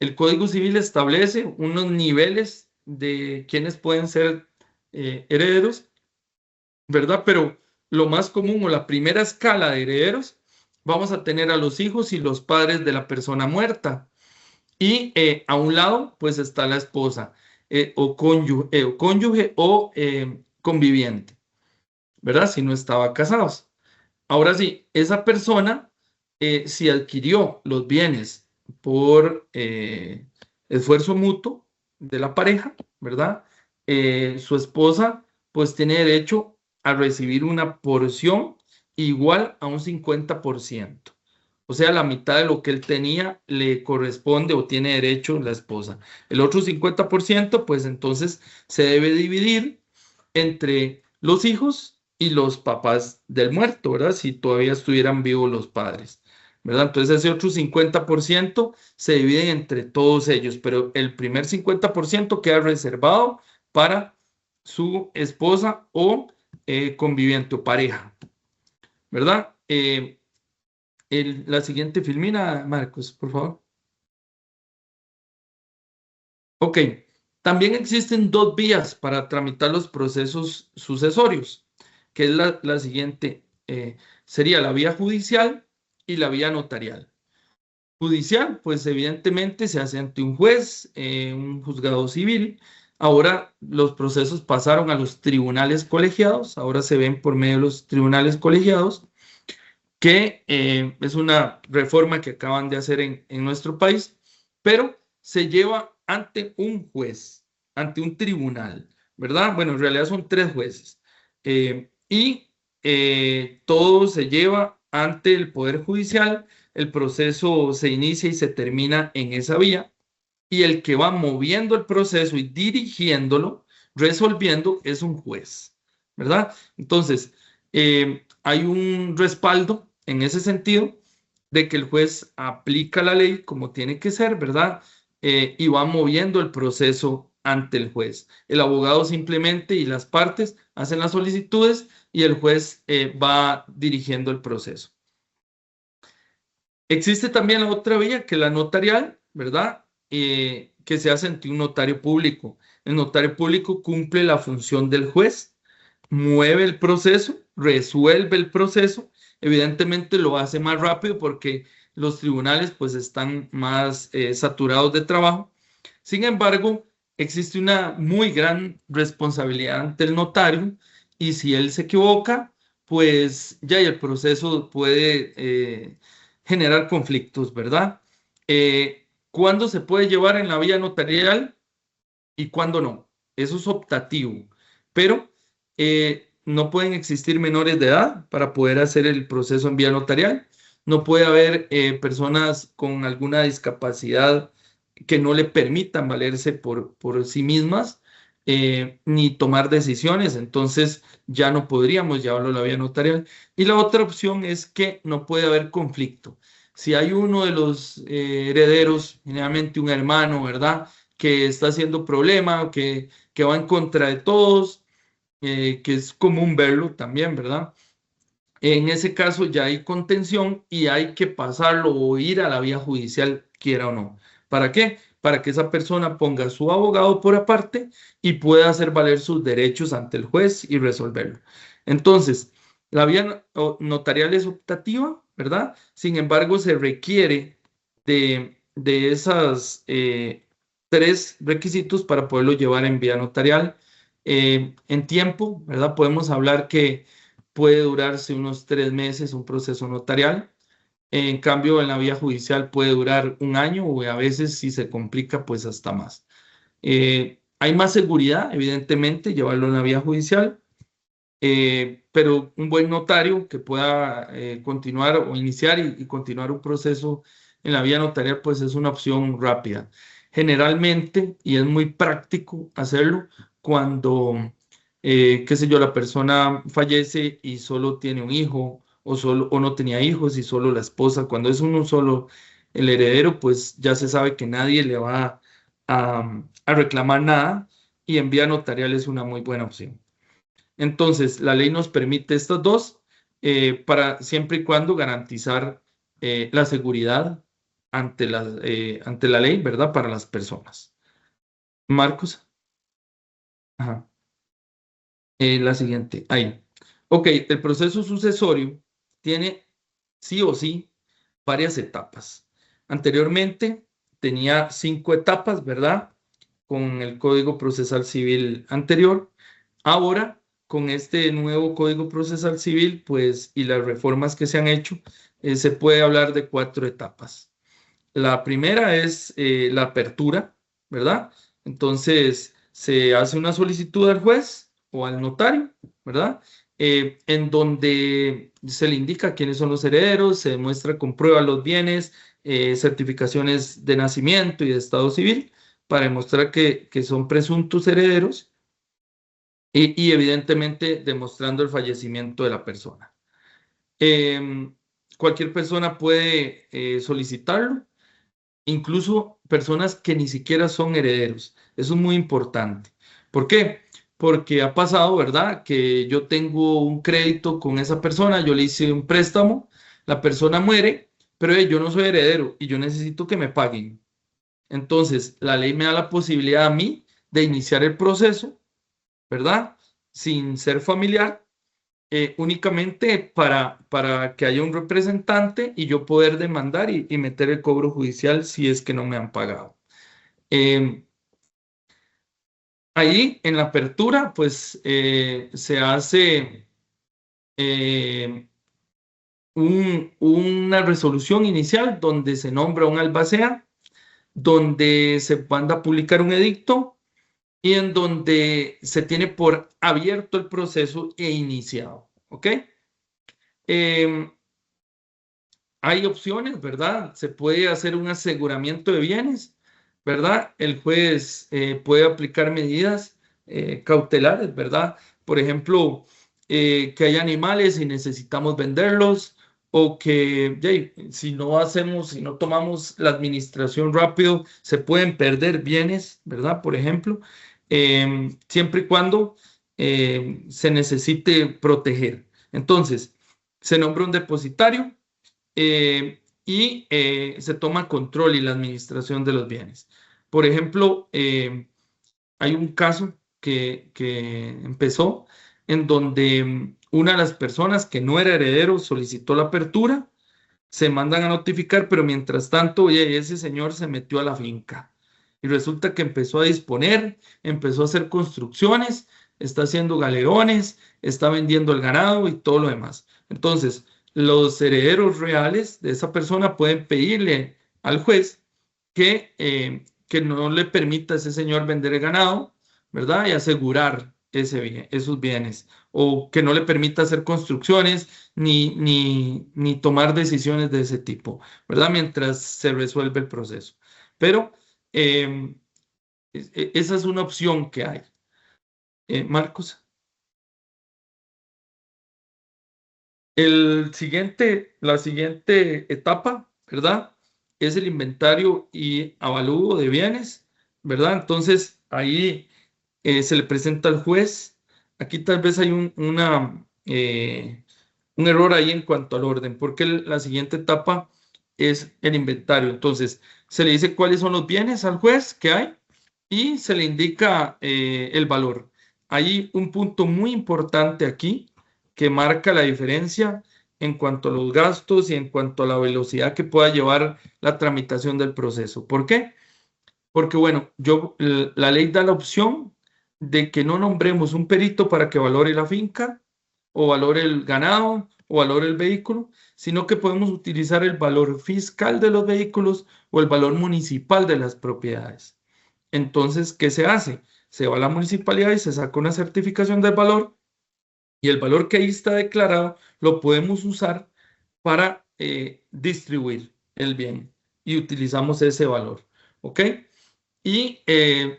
el Código Civil establece unos niveles de quienes pueden ser herederos, ¿verdad? Pero lo más común o la primera escala de herederos, vamos a tener a los hijos y los padres de la persona muerta. Y a un lado, pues está la esposa o cónyuge o conviviente, ¿verdad? Si no estaba casados. Ahora sí, esa persona, si adquirió los bienes por esfuerzo mutuo de la pareja, ¿verdad? Su esposa, pues tiene derecho a recibir una porción igual a un 50%. O sea, la mitad de lo que él tenía le corresponde o tiene derecho la esposa. El otro 50%, pues entonces se debe dividir entre los hijos y los papás del muerto, ¿verdad? Si todavía estuvieran vivos los padres, ¿verdad? Entonces ese otro 50% se divide entre todos ellos, pero el primer 50% queda reservado para su esposa o conviviente o pareja, ¿verdad? La siguiente filmina, Marcos, por favor. Ok, también existen dos vías para tramitar los procesos sucesorios, que es la siguiente, sería la vía judicial y la vía notarial. Judicial, pues evidentemente se hace ante un juez, un juzgado civil. Ahora los procesos pasaron a los tribunales colegiados, ahora se ven por medio de los tribunales colegiados, que es una reforma que acaban de hacer en nuestro país, pero se lleva ante un juez, ante un tribunal, ¿verdad? Bueno, en realidad son 3 jueces. Y todo se lleva ante el Poder Judicial, el proceso se inicia y se termina en esa vía, y el que va moviendo el proceso y dirigiéndolo, resolviendo, es un juez, ¿verdad? Entonces, hay un respaldo en ese sentido de que el juez aplica la ley como tiene que ser, ¿verdad? Y va moviendo el proceso ante el juez. El abogado simplemente y las partes hacen las solicitudes y el juez va dirigiendo el proceso. Existe también la otra vía, que es la notarial, ¿verdad? Que se hace ante un notario público. El notario público cumple la función del juez, mueve el proceso, resuelve el proceso. Evidentemente lo hace más rápido porque los tribunales pues están más saturados de trabajo. Sin embargo, existe una muy gran responsabilidad ante el notario y si él se equivoca, pues ya el proceso puede generar conflictos, ¿verdad? ¿Cuándo se puede llevar en la vía notarial y cuándo no? Eso es optativo, pero no pueden existir menores de edad para poder hacer el proceso en vía notarial. No puede haber personas con alguna discapacidad que no le permitan valerse por sí mismas ni tomar decisiones. Entonces ya no podríamos llevarlo a la vía notarial. Y la otra opción es que no puede haber conflicto. Si hay uno de los herederos, generalmente un hermano, ¿verdad?, que está haciendo problema, que va en contra de todos, que es común verlo también, ¿verdad? En ese caso ya hay contención y hay que pasarlo o ir a la vía judicial, quiera o no. ¿Para qué? Para que esa persona ponga a su abogado por aparte y pueda hacer valer sus derechos ante el juez y resolverlo. Entonces, la vía notarial es optativa, ¿verdad? Sin embargo, se requiere de esas 3 requisitos para poderlo llevar en vía notarial. En tiempo, ¿verdad? Podemos hablar que puede durarse unos 3 meses un proceso notarial. En cambio, en la vía judicial puede durar un año o a veces, si se complica, pues hasta más. Hay más seguridad, evidentemente, llevarlo en la vía judicial, pero un buen notario que pueda continuar o iniciar y continuar un proceso en la vía notarial, pues es una opción rápida. Generalmente, y es muy práctico hacerlo cuando qué sé yo, la persona fallece y solo tiene un hijo o no tenía hijos y solo la esposa. Cuando es uno solo el heredero, pues ya se sabe que nadie le va a reclamar nada y en vía notarial es una muy buena opción. Entonces, la ley nos permite estas dos para siempre y cuando garantizar la seguridad ante la ley, ¿verdad? Para las personas. Marcos. Ajá. La siguiente, ahí. Ok, el proceso sucesorio tiene sí o sí varias etapas. Anteriormente tenía 5 etapas, ¿verdad? Con el Código Procesal Civil anterior. Ahora, con este nuevo Código Procesal Civil, pues, y las reformas que se han hecho, se puede hablar de 4 etapas. La primera es la apertura, ¿verdad? Entonces, se hace una solicitud al juez o al notario, ¿verdad? En donde se le indica quiénes son los herederos, se demuestra con pruebas los bienes, certificaciones de nacimiento y de estado civil, para demostrar que son presuntos herederos y evidentemente demostrando el fallecimiento de la persona. Cualquier persona puede solicitarlo, incluso personas que ni siquiera son herederos. Eso es muy importante. ¿Por qué? Porque ha pasado, ¿verdad? Que yo tengo un crédito con esa persona, yo le hice un préstamo, la persona muere, pero yo no soy heredero y yo necesito que me paguen. Entonces, la ley me da la posibilidad a mí de iniciar el proceso, ¿verdad? Sin ser familiar, únicamente para que haya un representante y yo poder demandar y meter el cobro judicial si es que no me han pagado. Ahí en la apertura, pues se hace una resolución inicial donde se nombra un albacea, donde se manda a publicar un edicto y en donde se tiene por abierto el proceso e iniciado. ¿Ok? Hay opciones, ¿verdad? Se puede hacer un aseguramiento de bienes, ¿verdad? El juez puede aplicar medidas cautelares, ¿verdad? Por ejemplo, que hay animales y necesitamos venderlos, o que si no tomamos la administración rápido, se pueden perder bienes, ¿verdad? Por ejemplo, siempre y cuando se necesite proteger. Entonces, se nombra un depositario y se toma control y la administración de los bienes. Por ejemplo, hay un caso que empezó en donde una de las personas que no era heredero solicitó la apertura, se mandan a notificar, pero mientras tanto, oye, ese señor se metió a la finca y resulta que empezó a disponer, empezó a hacer construcciones, está haciendo galeones, está vendiendo el ganado y todo lo demás. Entonces, los herederos reales de esa persona pueden pedirle al juez que no le permita a ese señor vender el ganado, ¿verdad? Y asegurar esos bienes, o que no le permita hacer construcciones ni tomar decisiones de ese tipo, ¿verdad? Mientras se resuelve el proceso. Pero esa es una opción que hay. Marcos. La siguiente etapa, ¿verdad? Es el inventario y avalúo de bienes, ¿verdad? Entonces, ahí se le presenta al juez. Aquí tal vez hay un error ahí en cuanto al orden, porque la siguiente etapa es el inventario. Entonces, se le dice cuáles son los bienes al juez que hay y se le indica el valor. Hay un punto muy importante aquí que marca la diferencia en cuanto a los gastos y en cuanto a la velocidad que pueda llevar la tramitación del proceso. ¿Por qué? Porque, bueno, la ley da la opción de que no nombremos un perito para que valore la finca o valore el ganado o valore el vehículo, sino que podemos utilizar el valor fiscal de los vehículos o el valor municipal de las propiedades. Entonces, ¿qué se hace? Se va a la municipalidad y se saca una certificación del valor y el valor que ahí está declarado lo podemos usar para distribuir el bien y utilizamos ese valor. ¿Ok? Y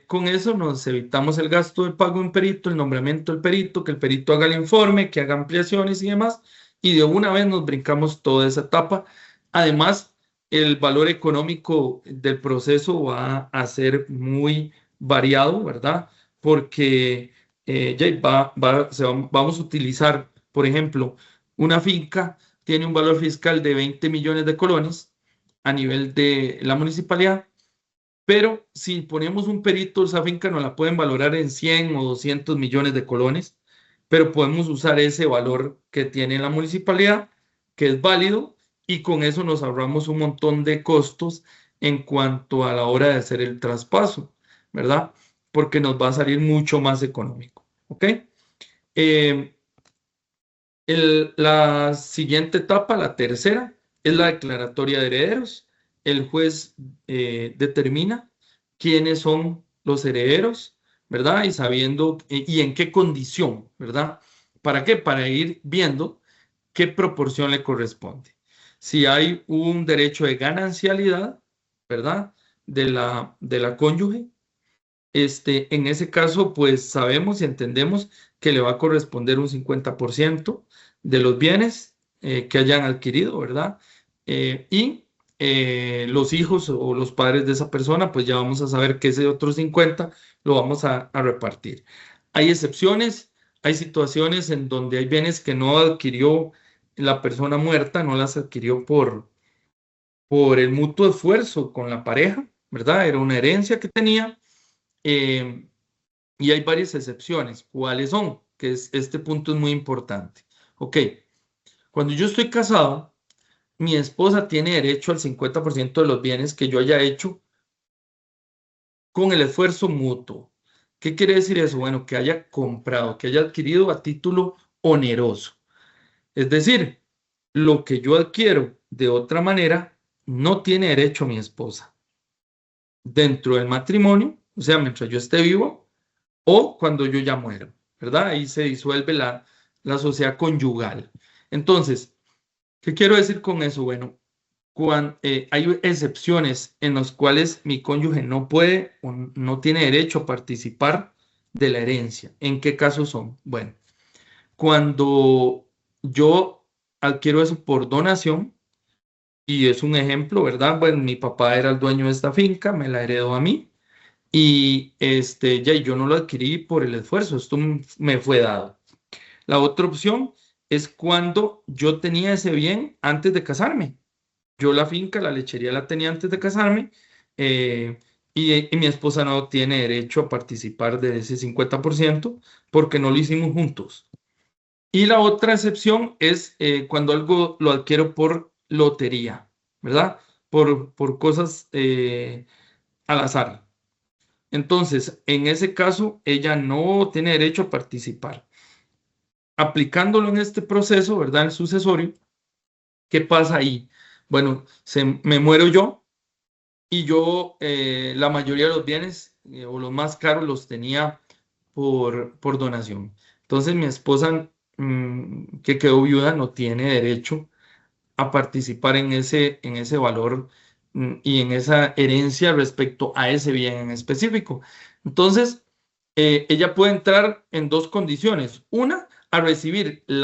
con eso nos evitamos el gasto de pago de un perito, el nombramiento del perito, que el perito haga el informe, que haga ampliaciones y demás, y de una vez nos brincamos toda esa etapa. Además, el valor económico del proceso va a ser muy variado, ¿verdad? Porque vamos a utilizar, por ejemplo, una finca tiene un valor fiscal de 20 millones de colones, a nivel de la municipalidad, pero si ponemos un perito, esa finca nos la pueden valorar en 100 o 200 millones de colones, pero podemos usar ese valor que tiene la municipalidad, que es válido, y con eso nos ahorramos un montón de costos en cuanto a la hora de hacer el traspaso, ¿verdad? Porque nos va a salir mucho más económico, ¿ok? La siguiente etapa, la tercera, es la declaratoria de herederos. El juez determina quiénes son los herederos, ¿verdad? Y sabiendo y en qué condición, ¿verdad? ¿Para qué? Para ir viendo qué proporción le corresponde. Si hay un derecho de ganancialidad, ¿verdad? De la cónyuge, en ese caso, pues sabemos y entendemos que le va a corresponder un 50% de los bienes que hayan adquirido, ¿verdad? Y los hijos o los padres de esa persona, pues ya vamos a saber que ese otro 50 lo vamos a repartir. Hay excepciones, hay situaciones en donde hay bienes que no adquirió la persona muerta, no las adquirió por el mutuo esfuerzo con la pareja, ¿verdad? Era una herencia que tenía. eh, y hay varias excepciones. ¿Cuáles son? Este punto es muy importante. Ok, cuando yo estoy casado, mi esposa tiene derecho al 50% de los bienes que yo haya hecho con el esfuerzo mutuo. ¿Qué quiere decir eso? Bueno, que haya comprado, que haya adquirido a título oneroso. Es decir, lo que yo adquiero de otra manera no tiene derecho mi esposa. Dentro del matrimonio, o sea, mientras yo esté vivo, o cuando yo ya muero, ¿verdad? Ahí se disuelve la sociedad conyugal. Entonces, ¿qué quiero decir con eso? Bueno, hay excepciones en las cuales mi cónyuge no puede o no tiene derecho a participar de la herencia. ¿En qué casos son? Bueno, cuando yo adquiero eso por donación, y es un ejemplo, ¿verdad? Bueno, mi papá era el dueño de esta finca, me la heredó a mí. Y ya yo no lo adquirí por el esfuerzo, esto me fue dado. La otra opción es cuando yo tenía ese bien antes de casarme. Yo la finca, la lechería la tenía antes de casarme, y mi esposa no tiene derecho a participar de ese 50% porque no lo hicimos juntos. Y la otra excepción es cuando algo lo adquiero por lotería, ¿verdad? Por cosas al azar. Entonces, en ese caso, ella no tiene derecho a participar. Aplicándolo en este proceso, ¿verdad? El sucesorio, ¿qué pasa ahí? Bueno, me muero yo y yo la mayoría de los bienes o los más caros los tenía por donación. Entonces, mi esposa, que quedó viuda, no tiene derecho a participar en ese valor y en esa herencia respecto a ese bien en específico. Entonces, ella puede entrar en dos condiciones. Una, a recibir el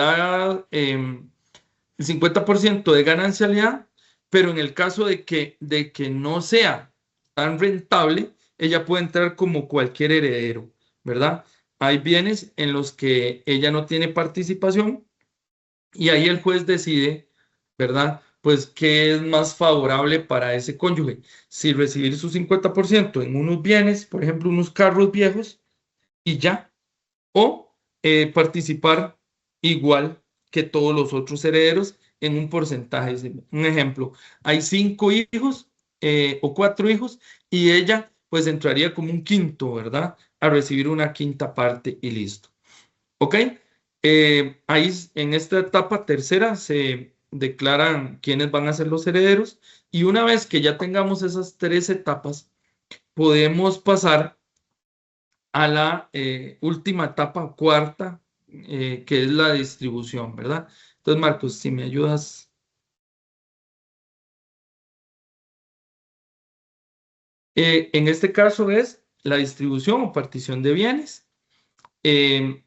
50% de ganancialidad, pero en el caso de que no sea tan rentable, ella puede entrar como cualquier heredero, ¿verdad? Hay bienes en los que ella no tiene participación y ahí el juez decide, ¿verdad? Pues qué es más favorable para ese cónyuge. Si recibir su 50% en unos bienes, por ejemplo, unos carros viejos, y ya, o participar igual que todos los otros herederos en un porcentaje. Un ejemplo, hay 5 hijos o 4 hijos y ella pues entraría como un quinto, ¿verdad? A recibir una quinta parte y listo. ¿Ok? Ahí en esta etapa tercera se declaran quiénes van a ser los herederos y una vez que ya tengamos esas 3 etapas, podemos pasar a la última etapa, cuarta, que es la distribución, ¿verdad? Entonces, Marcos, si me ayudas. En este caso es la distribución o partición de bienes.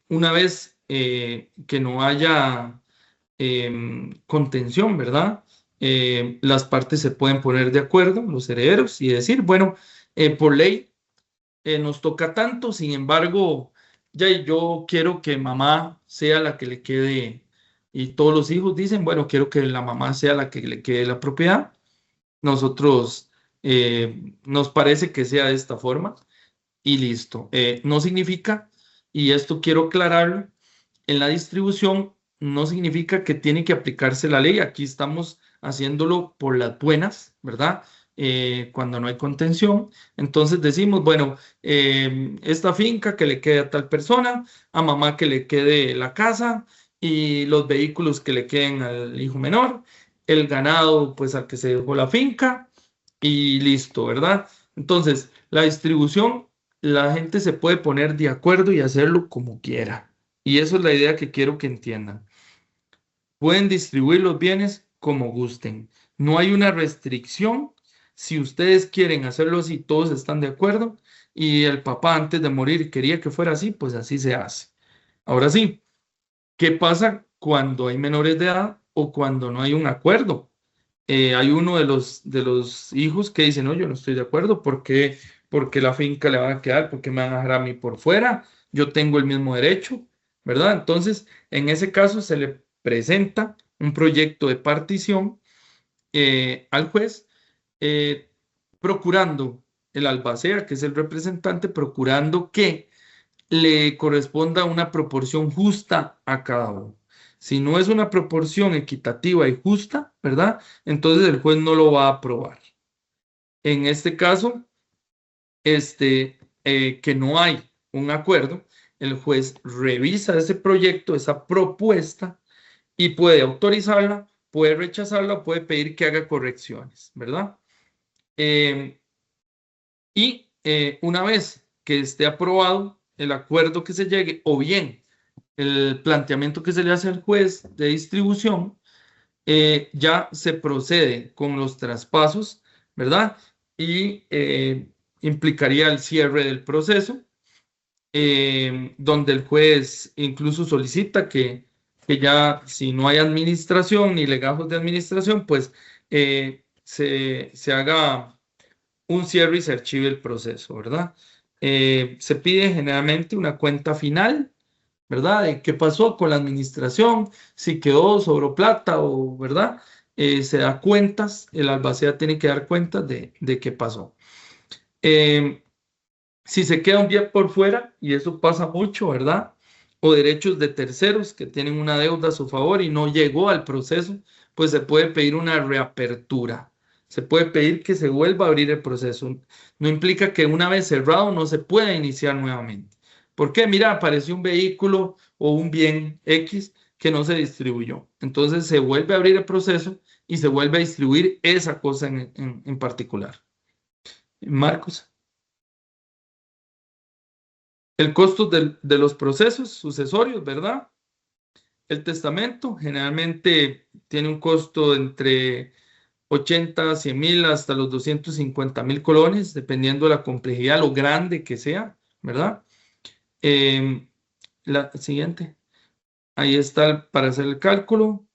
Una vez que no haya contención, ¿verdad? Las partes se pueden poner de acuerdo, los herederos, y decir, bueno, por ley nos toca tanto, sin embargo, ya yo quiero que mamá sea la que le quede, y todos los hijos dicen, bueno, quiero que la mamá sea la que le quede la propiedad. nosotros nos parece que sea de esta forma y listo. No significa, y esto quiero aclararlo, en la distribución no significa que tiene que aplicarse la ley. Aquí estamos haciéndolo por las buenas, ¿verdad? Cuando no hay contención. Entonces decimos, bueno, esta finca que le quede a tal persona, a mamá que le quede la casa y los vehículos que le queden al hijo menor, el ganado pues al que se dejó la finca y listo, ¿verdad? Entonces, la distribución, la gente se puede poner de acuerdo y hacerlo como quiera. Y eso es la idea que quiero que entiendan. Pueden distribuir los bienes como gusten. No hay una restricción. Si ustedes quieren hacerlo así, todos están de acuerdo. Y el papá antes de morir quería que fuera así, pues así se hace. Ahora sí, ¿qué pasa cuando hay menores de edad o cuando no hay un acuerdo? Hay uno de los hijos que dice, no, yo no estoy de acuerdo, porque la finca le va a quedar? ¿Por qué me van a dejar a mí por fuera? Yo tengo el mismo derecho, ¿verdad? Entonces, en ese caso se le presenta un proyecto de partición al juez, eh, procurando el albacea, que es el representante, procurando que le corresponda una proporción justa a cada uno. Si no es una proporción equitativa y justa, ¿verdad? Entonces el juez no lo va a aprobar. En este caso, que no hay un acuerdo, el juez revisa ese proyecto, esa propuesta, y puede autorizarla, puede rechazarla, puede pedir que haga correcciones, ¿verdad? Una vez que esté aprobado el acuerdo que se llegue, o bien el planteamiento que se le hace al juez de distribución, ya se procede con los traspasos, ¿verdad? Y implicaría el cierre del proceso, donde el juez incluso solicita que ya, si no hay administración ni legajos de administración, pues se haga un cierre y se archive el proceso, ¿verdad? Se pide generalmente una cuenta final, ¿verdad? De qué pasó con la administración, si quedó, sobró plata o, ¿verdad? Se da cuentas, el albacea tiene que dar cuentas de qué pasó. Si se queda un bien por fuera, y eso pasa mucho, ¿verdad? O derechos de terceros que tienen una deuda a su favor y no llegó al proceso, pues se puede pedir una reapertura. Se puede pedir que se vuelva a abrir el proceso. No implica que una vez cerrado no se pueda iniciar nuevamente. ¿Por qué? Mira, apareció un vehículo o un bien X que no se distribuyó. Entonces se vuelve a abrir el proceso y se vuelve a distribuir esa cosa en particular. Marcos. El costo de los procesos sucesorios, ¿verdad? El testamento generalmente tiene un costo entre 80, 100 mil hasta los 250.000 colones, dependiendo de la complejidad, lo grande que sea, ¿verdad? La siguiente. Ahí está para hacer el cálculo.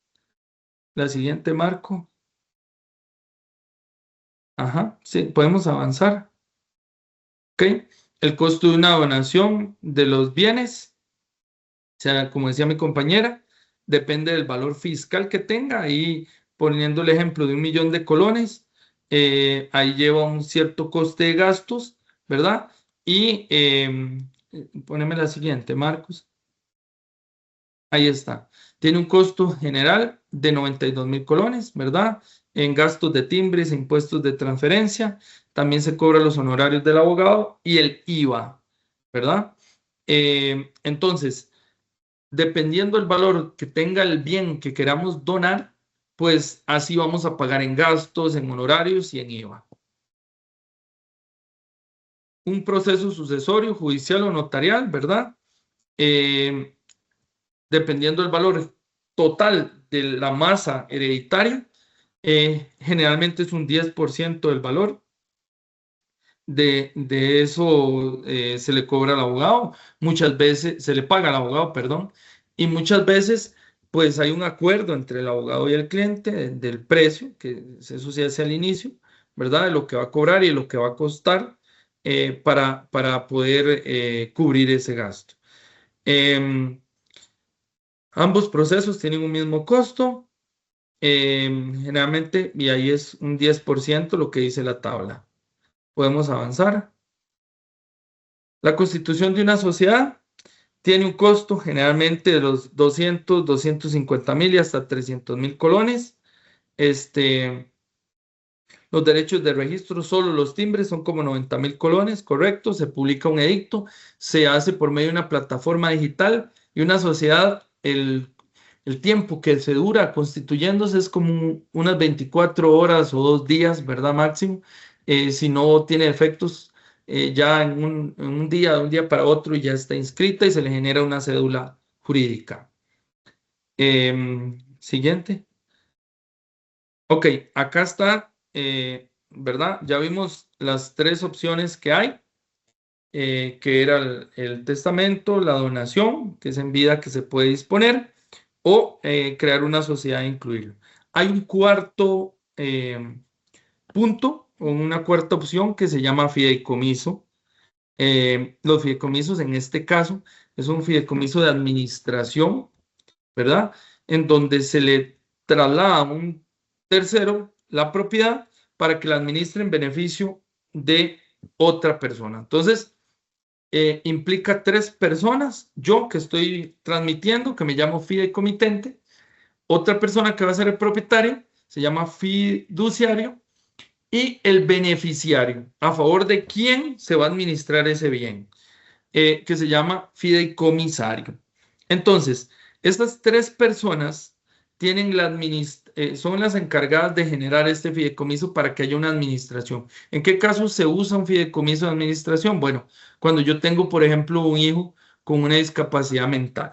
La siguiente, Marco. Ajá, sí, podemos avanzar. Ok. El costo de una donación de los bienes, o sea, como decía mi compañera, depende del valor fiscal que tenga. Ahí poniendo el ejemplo de 1 millón de colones, ahí lleva un cierto coste de gastos, ¿verdad? Y poneme la siguiente, Marcos. Ahí está. Tiene un costo general de 92.000 colones, ¿verdad? En gastos de timbres, impuestos de transferencia. También se cobran los honorarios del abogado y el IVA, ¿verdad? Entonces, dependiendo del valor que tenga el bien que queramos donar, pues así vamos a pagar en gastos, en honorarios y en IVA. Un proceso sucesorio, judicial o notarial, ¿verdad? Dependiendo del valor total de la masa hereditaria, generalmente es un 10% del valor. De eso se le cobra al abogado, muchas veces se le paga al abogado, perdón, y muchas veces pues hay un acuerdo entre el abogado y el cliente del precio, que eso se hace al inicio, ¿verdad? De lo que va a cobrar y de lo que va a costar para poder cubrir ese gasto. Ambos procesos tienen un mismo costo. generalmente, y ahí es un 10% lo que dice la tabla. Podemos avanzar. La constitución de una sociedad tiene un costo generalmente de los 200, 250,000 y hasta 300,000 colones. Los derechos de registro, solo los timbres, son como 90,000 colones, correcto. Se publica un edicto, se hace por medio de una plataforma digital y una sociedad, el tiempo que se dura constituyéndose es como unas 24 horas o 2 días, ¿verdad? Máximo. Si no tiene efectos, ya en un día, de un día para otro, ya está inscrita y se le genera una cédula jurídica. Siguiente. Ok, acá está, ¿verdad? Ya vimos las 3 opciones que hay, que era el testamento, la donación, que es en vida que se puede disponer, o crear una sociedad e incluirlo. Hay un cuarto punto, o una cuarta opción que se llama fideicomiso. Los fideicomisos en este caso es un fideicomiso de administración, ¿verdad? En donde se le traslada a un tercero la propiedad para que la administre en beneficio de otra persona. Entonces, implica 3 personas, yo que estoy transmitiendo, que me llamo fideicomitente, otra persona que va a ser el propietario, se llama fiduciario, y el beneficiario, a favor de quién se va a administrar ese bien, que se llama fideicomisario. Entonces, estas 3 personas tienen son las encargadas de generar este fideicomiso para que haya una administración. ¿En qué caso se usa un fideicomiso de administración? Bueno, cuando yo tengo, por ejemplo, un hijo con una discapacidad mental.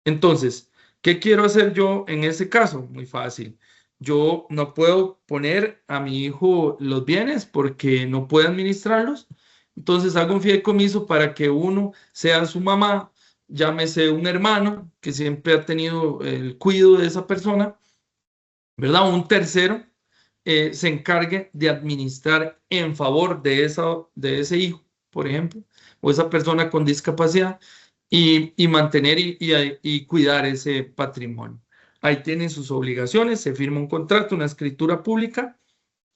Entonces, ¿qué quiero hacer yo en ese caso? Muy fácil. Yo no puedo poner a mi hijo los bienes porque no puede administrarlos. Entonces hago un fideicomiso para que uno sea su mamá, llámese un hermano que siempre ha tenido el cuidado de esa persona, ¿verdad? Un tercero se encargue de administrar en favor de ese hijo, por ejemplo, o esa persona con discapacidad y mantener y cuidar ese patrimonio. Ahí tienen sus obligaciones, se firma un contrato, una escritura pública,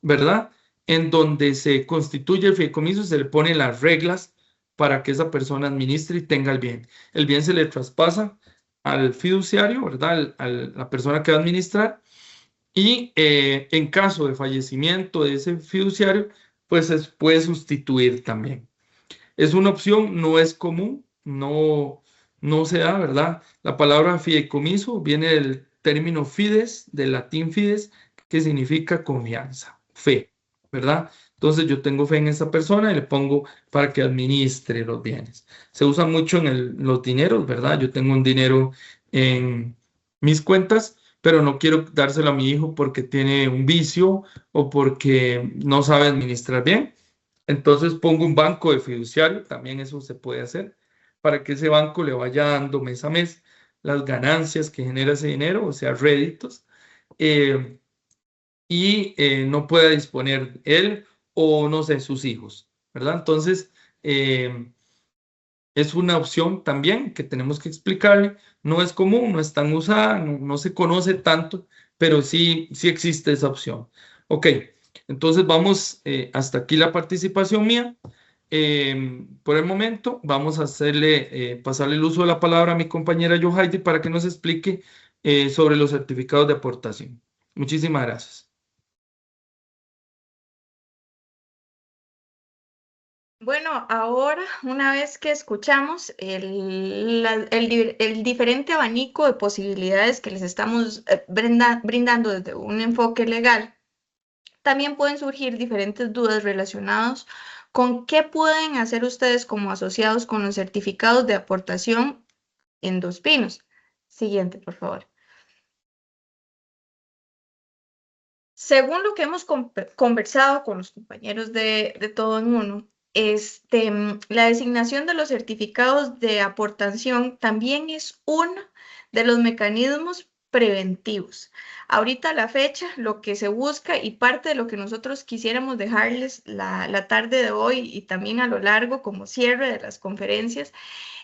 ¿verdad? En donde se constituye el fideicomiso y se le ponen las reglas para que esa persona administre y tenga el bien. El bien se le traspasa al fiduciario, ¿verdad? A la persona que va a administrar. Y en caso de fallecimiento de ese fiduciario, pues se puede sustituir también. Es una opción, no es común, no se da, ¿verdad? La palabra fideicomiso viene del término fides, del latín fides, que significa confianza, fe, ¿verdad? Entonces yo tengo fe en esa persona y le pongo para que administre los bienes. Se usa mucho en los dineros, ¿verdad? Yo tengo un dinero en mis cuentas, pero no quiero dárselo a mi hijo porque tiene un vicio o porque no sabe administrar bien. Entonces pongo un banco de fiduciario, también eso se puede hacer, para que ese banco le vaya dando mes a mes las ganancias que genera ese dinero, o sea, réditos, eh, y no pueda disponer él o, no sé, sus hijos, ¿verdad? Entonces, es una opción también que tenemos que explicarle. No es común, no es tan usada, no se conoce tanto, pero sí existe esa opción. Ok, entonces vamos hasta aquí la participación mía. Por el momento vamos a pasarle el uso de la palabra a mi compañera Yohaidi para que nos explique sobre los certificados de aportación. Muchísimas gracias. Bueno, ahora, una vez que escuchamos el diferente abanico de posibilidades que les estamos brindando desde un enfoque legal, también pueden surgir diferentes dudas relacionadas con qué pueden hacer ustedes como asociados con los certificados de aportación en Dos Pinos. Siguiente, por favor. Según lo que hemos conversado con los compañeros de Todo en Uno, la designación de los certificados de aportación también es uno de los mecanismos preventivos. Ahorita a la fecha, lo que se busca y parte de lo que nosotros quisiéramos dejarles la tarde de hoy y también a lo largo como cierre de las conferencias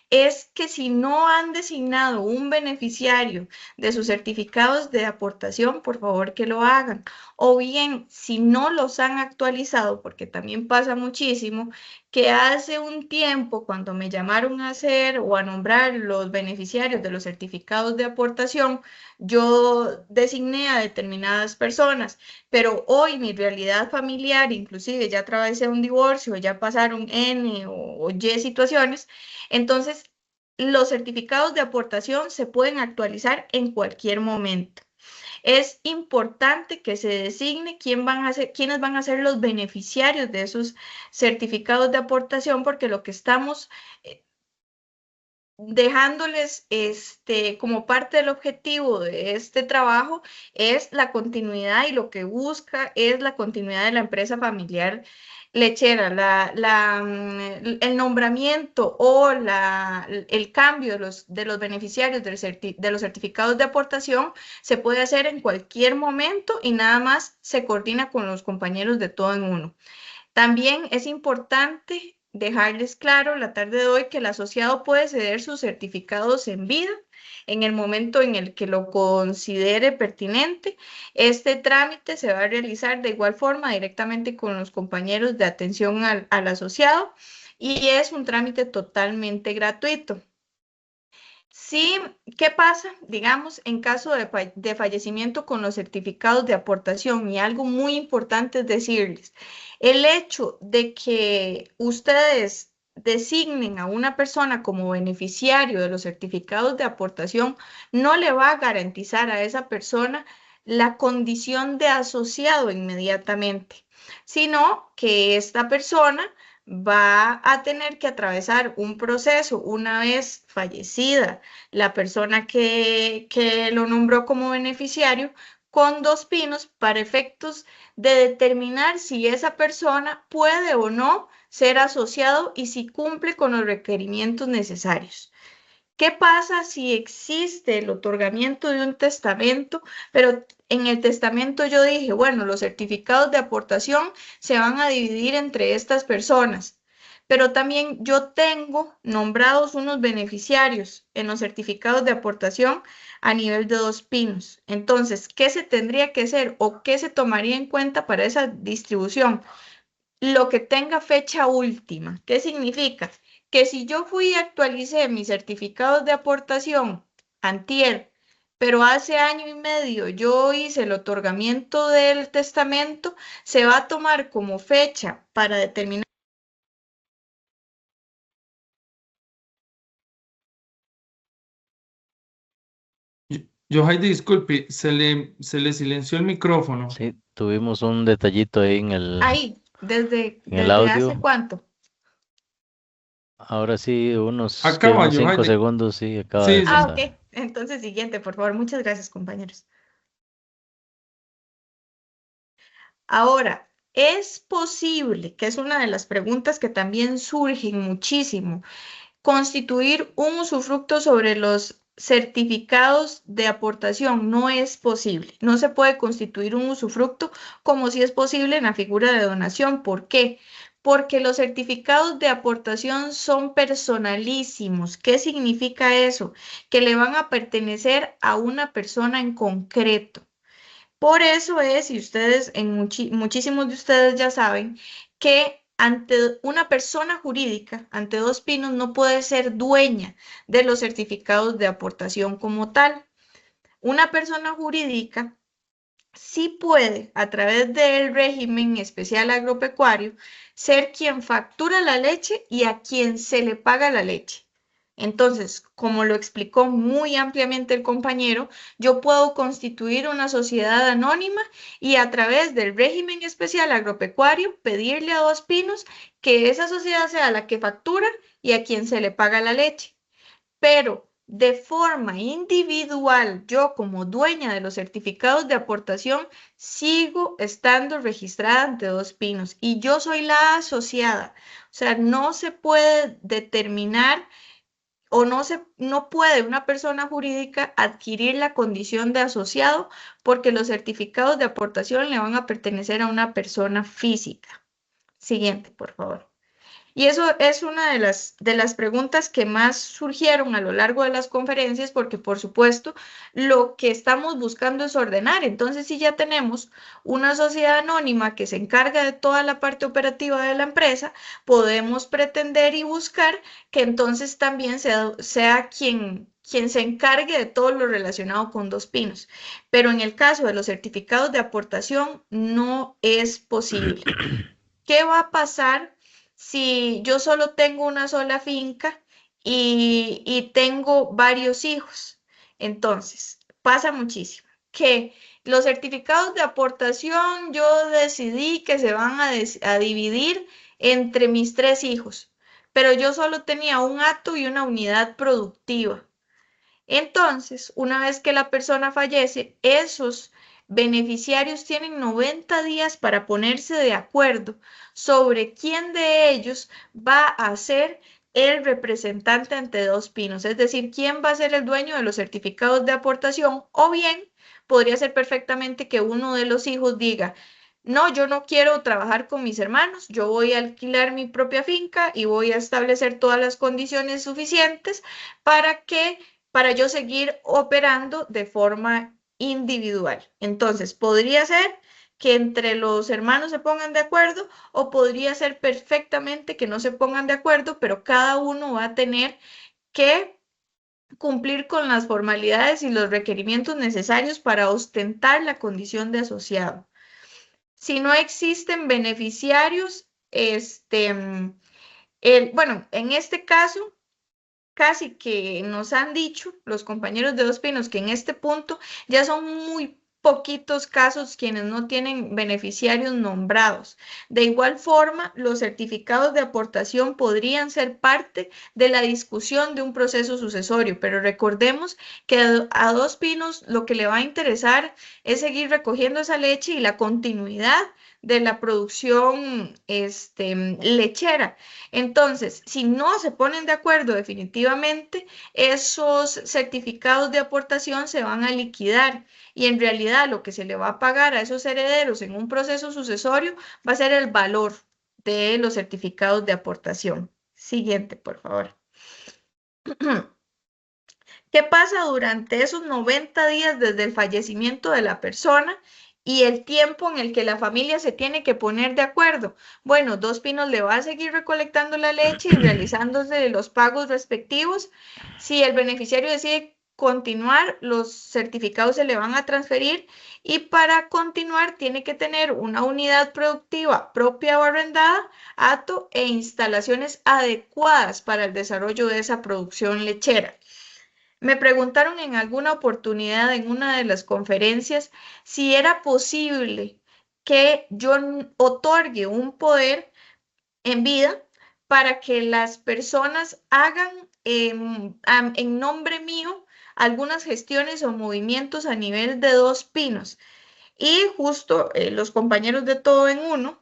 es que si no han designado un beneficiario de sus certificados de aportación, por favor que lo hagan. O bien, si no los han actualizado, porque también pasa muchísimo, que hace un tiempo, cuando me llamaron a hacer o a nombrar los beneficiarios de los certificados de aportación, yo designé a determinadas personas, pero hoy mi realidad familiar, inclusive ya atravesé un divorcio, ya pasaron N o Y situaciones, entonces los certificados de aportación se pueden actualizar en cualquier momento. Es importante que se designe quiénes van a ser los beneficiarios de esos certificados de aportación, porque lo que estamos dejándoles como parte del objetivo de este trabajo es la continuidad, y lo que busca es la continuidad de la empresa familiar lechera. El nombramiento o el cambio de los beneficiarios de los certificados de aportación se puede hacer en cualquier momento y nada más se coordina con los compañeros de todo en uno. También es importante dejarles claro la tarde de hoy que el asociado puede ceder sus certificados en vida en el momento en el que lo considere pertinente. Este trámite se va a realizar de igual forma directamente con los compañeros de atención al asociado, y es un trámite totalmente gratuito. Sí, ¿qué pasa, digamos, en caso de fallecimiento con los certificados de aportación? Y algo muy importante es decirles, el hecho de que ustedes designen a una persona como beneficiario de los certificados de aportación no le va a garantizar a esa persona la condición de asociado inmediatamente, sino que esta persona va a tener que atravesar un proceso una vez fallecida la persona que lo nombró como beneficiario, con 2 pinos para efectos de determinar si esa persona puede o no ser asociado y si cumple con los requerimientos necesarios. ¿Qué pasa si existe el otorgamiento de un testamento, pero en el testamento yo dije, bueno, los certificados de aportación se van a dividir entre estas personas, pero también yo tengo nombrados unos beneficiarios en los certificados de aportación a nivel de 2 pinos? Entonces, ¿qué se tendría que hacer o qué se tomaría en cuenta para esa distribución? Lo que tenga fecha última. ¿Qué significa? Que si yo fui y actualicé mis certificados de aportación antier, pero hace año y medio yo hice el otorgamiento del testamento, se va a tomar como fecha para determinar. Heidi, disculpe, se le silenció el micrófono. Sí, tuvimos un detallito ahí en Ahí, en el ¿desde hace audio. cuánto? Ahora sí, Acaba, unos 5 Heidi. segundos, sí, acaba de Sí, sí. pasar. Ok, entonces siguiente, por favor. Muchas gracias, compañeros. Ahora, ¿es posible, que es una de las preguntas que también surgen muchísimo, constituir un usufructo sobre los certificados de aportación? No es posible. No se puede constituir un usufructo como si es posible en la figura de donación. ¿Por qué? Porque los certificados de aportación son personalísimos. ¿Qué significa eso? Que le van a pertenecer a una persona en concreto. Por eso es, y ustedes, muchísimos de ustedes ya saben, que ante una persona jurídica, ante 2 pinos, no puede ser dueña de los certificados de aportación como tal. Una persona jurídica sí puede, a través del régimen especial agropecuario, ser quien factura la leche y a quien se le paga la leche. Entonces, como lo explicó muy ampliamente el compañero, yo puedo constituir una sociedad anónima y a través del régimen especial agropecuario pedirle a 2 pinos que esa sociedad sea la que factura y a quien se le paga la leche. Pero de forma individual, yo como dueña de los certificados de aportación, sigo estando registrada ante 2 pinos y yo soy la asociada. O sea, no se puede determinar o no puede una persona jurídica adquirir la condición de asociado, porque los certificados de aportación le van a pertenecer a una persona física. Siguiente, por favor. Y eso es una de las preguntas que más surgieron a lo largo de las conferencias, porque por supuesto lo que estamos buscando es ordenar. Entonces, si ya tenemos una sociedad anónima que se encarga de toda la parte operativa de la empresa, podemos pretender y buscar que entonces también sea quien se encargue de todo lo relacionado con Dos Pinos. Pero en el caso de los certificados de aportación no es posible. ¿Qué va a pasar si yo solo tengo una sola finca y tengo varios hijos? Entonces, pasa muchísimo que los certificados de aportación yo decidí que se van a dividir entre mis 3 hijos, pero yo solo tenía un hato y una unidad productiva. Entonces, una vez que la persona fallece, esos beneficiarios tienen 90 días para ponerse de acuerdo sobre quién de ellos va a ser el representante ante Dos Pinos, es decir, quién va a ser el dueño de los certificados de aportación, o bien podría ser perfectamente que uno de los hijos diga: no, yo no quiero trabajar con mis hermanos, yo voy a alquilar mi propia finca y voy a establecer todas las condiciones suficientes para que para yo seguir operando de forma individual. Entonces, podría ser que entre los hermanos se pongan de acuerdo, o podría ser perfectamente que no se pongan de acuerdo, pero cada uno va a tener que cumplir con las formalidades y los requerimientos necesarios para ostentar la condición de asociado. Si no existen beneficiarios, bueno, en este caso, casi que nos han dicho los compañeros de Dos Pinos que en este punto ya son muy poquitos casos quienes no tienen beneficiarios nombrados. De igual forma, los certificados de aportación podrían ser parte de la discusión de un proceso sucesorio, pero recordemos que a Dos Pinos lo que le va a interesar es seguir recogiendo esa leche y la continuidad de la producción lechera. Entonces, si no se ponen de acuerdo definitivamente, esos certificados de aportación se van a liquidar, y en realidad lo que se le va a pagar a esos herederos en un proceso sucesorio va a ser el valor de los certificados de aportación. Siguiente, por favor. ¿Qué pasa durante esos 90 días desde el fallecimiento de la persona y el tiempo en el que la familia se tiene que poner de acuerdo? Bueno, Dos Pinos le va a seguir recolectando la leche y realizándose los pagos respectivos. Si el beneficiario decide continuar, los certificados se le van a transferir, y para continuar tiene que tener una unidad productiva propia o arrendada, hato e instalaciones adecuadas para el desarrollo de esa producción lechera. Me preguntaron en alguna oportunidad en una de las conferencias si era posible que yo otorgue un poder en vida para que las personas hagan en nombre mío algunas gestiones o movimientos a nivel de Dos Pinos. Y justo los compañeros de Todo en Uno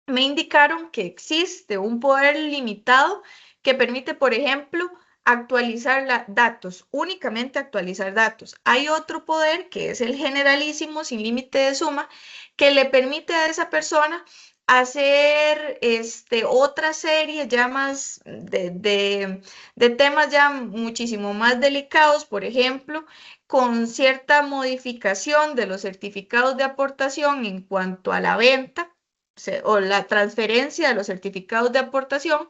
me indicaron que existe un poder limitado que permite, por ejemplo, actualizar datos, únicamente actualizar datos. Hay otro poder que es el generalísimo sin límite de suma, que le permite a esa persona hacer otra serie ya más de temas ya muchísimo más delicados, por ejemplo, con cierta modificación de los certificados de aportación en cuanto a la venta o la transferencia de los certificados de aportación,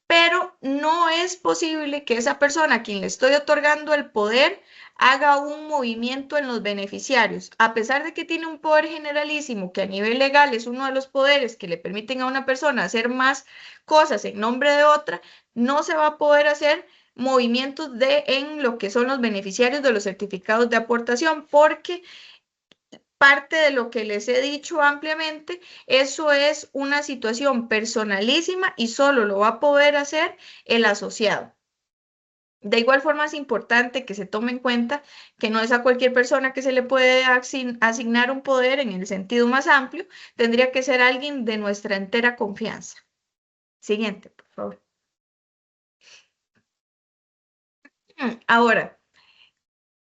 pero no es posible que esa persona a quien le estoy otorgando el poder haga un movimiento en los beneficiarios. A pesar de que tiene un poder generalísimo, que a nivel legal es uno de los poderes que le permiten a una persona hacer más cosas en nombre de otra, no se va a poder hacer movimientos en lo que son los beneficiarios de los certificados de aportación, porque parte de lo que les he dicho ampliamente, eso es una situación personalísima y solo lo va a poder hacer el asociado. De igual forma, es importante que se tome en cuenta que no es a cualquier persona que se le puede asignar un poder en el sentido más amplio, tendría que ser alguien de nuestra entera confianza. Siguiente, por favor. Ahora,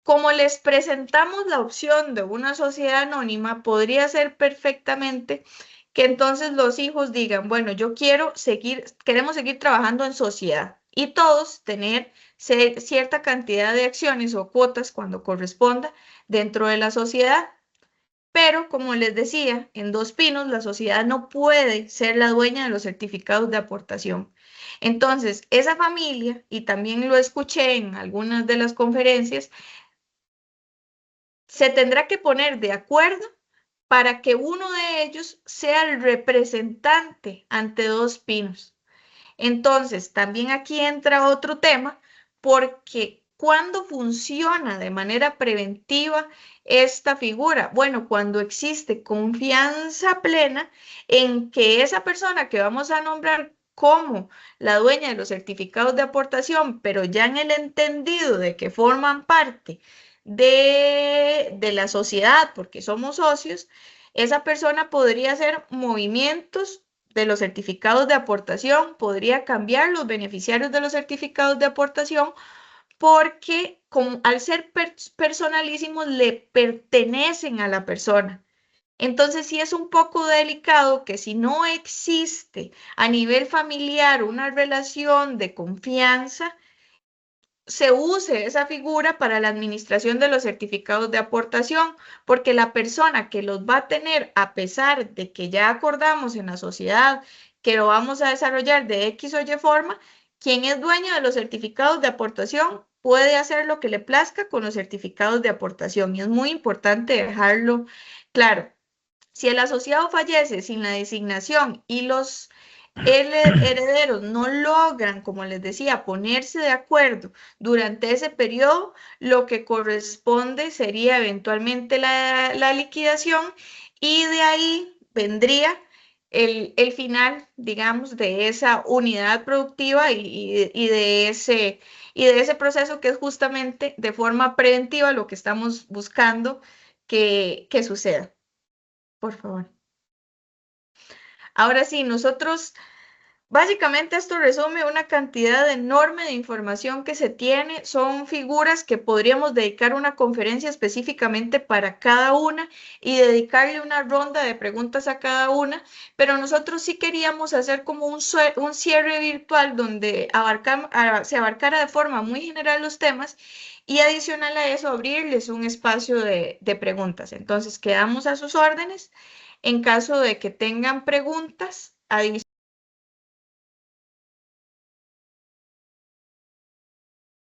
como les presentamos la opción de una sociedad anónima, podría ser perfectamente que entonces los hijos digan, bueno, queremos seguir trabajando en sociedad y todos tener cierta cantidad de acciones o cuotas cuando corresponda dentro de la sociedad. Pero, como les decía, en Dos Pinos la sociedad no puede ser la dueña de los certificados de aportación. Entonces, esa familia, y también lo escuché en algunas de las conferencias, se tendrá que poner de acuerdo para que uno de ellos sea el representante ante Dos Pinos. Entonces, también aquí entra otro tema, porque ¿cuándo funciona de manera preventiva esta figura? Bueno, cuando existe confianza plena en que esa persona que vamos a nombrar como la dueña de los certificados de aportación, pero ya en el entendido de que forman parte de la sociedad, porque somos socios, esa persona podría hacer movimientos de los certificados de aportación, podría cambiar los beneficiarios de los certificados de aportación, porque al ser personalísimos le pertenecen a la persona. Entonces sí es un poco delicado que si no existe a nivel familiar una relación de confianza, se use esa figura para la administración de los certificados de aportación, porque la persona que los va a tener, a pesar de que ya acordamos en la sociedad que lo vamos a desarrollar de X o Y forma, quien es dueño de los certificados de aportación puede hacer lo que le plazca con los certificados de aportación. Y es muy importante dejarlo claro. Si el asociado fallece sin la designación y los herederos no logran, como les decía, ponerse de acuerdo durante ese periodo, lo que corresponde sería eventualmente la liquidación, y de ahí vendría el final, digamos, de esa unidad productiva y de ese proceso, que es justamente de forma preventiva lo que estamos buscando que suceda. Por favor. Ahora sí, nosotros, básicamente esto resume una cantidad enorme de información que se tiene. Son figuras que podríamos dedicar una conferencia específicamente para cada una y dedicarle una ronda de preguntas a cada una, pero nosotros sí queríamos hacer como un cierre virtual donde se abarcara de forma muy general los temas, y adicional a eso abrirles un espacio de preguntas. Entonces quedamos a sus órdenes en caso de que tengan preguntas adicionales.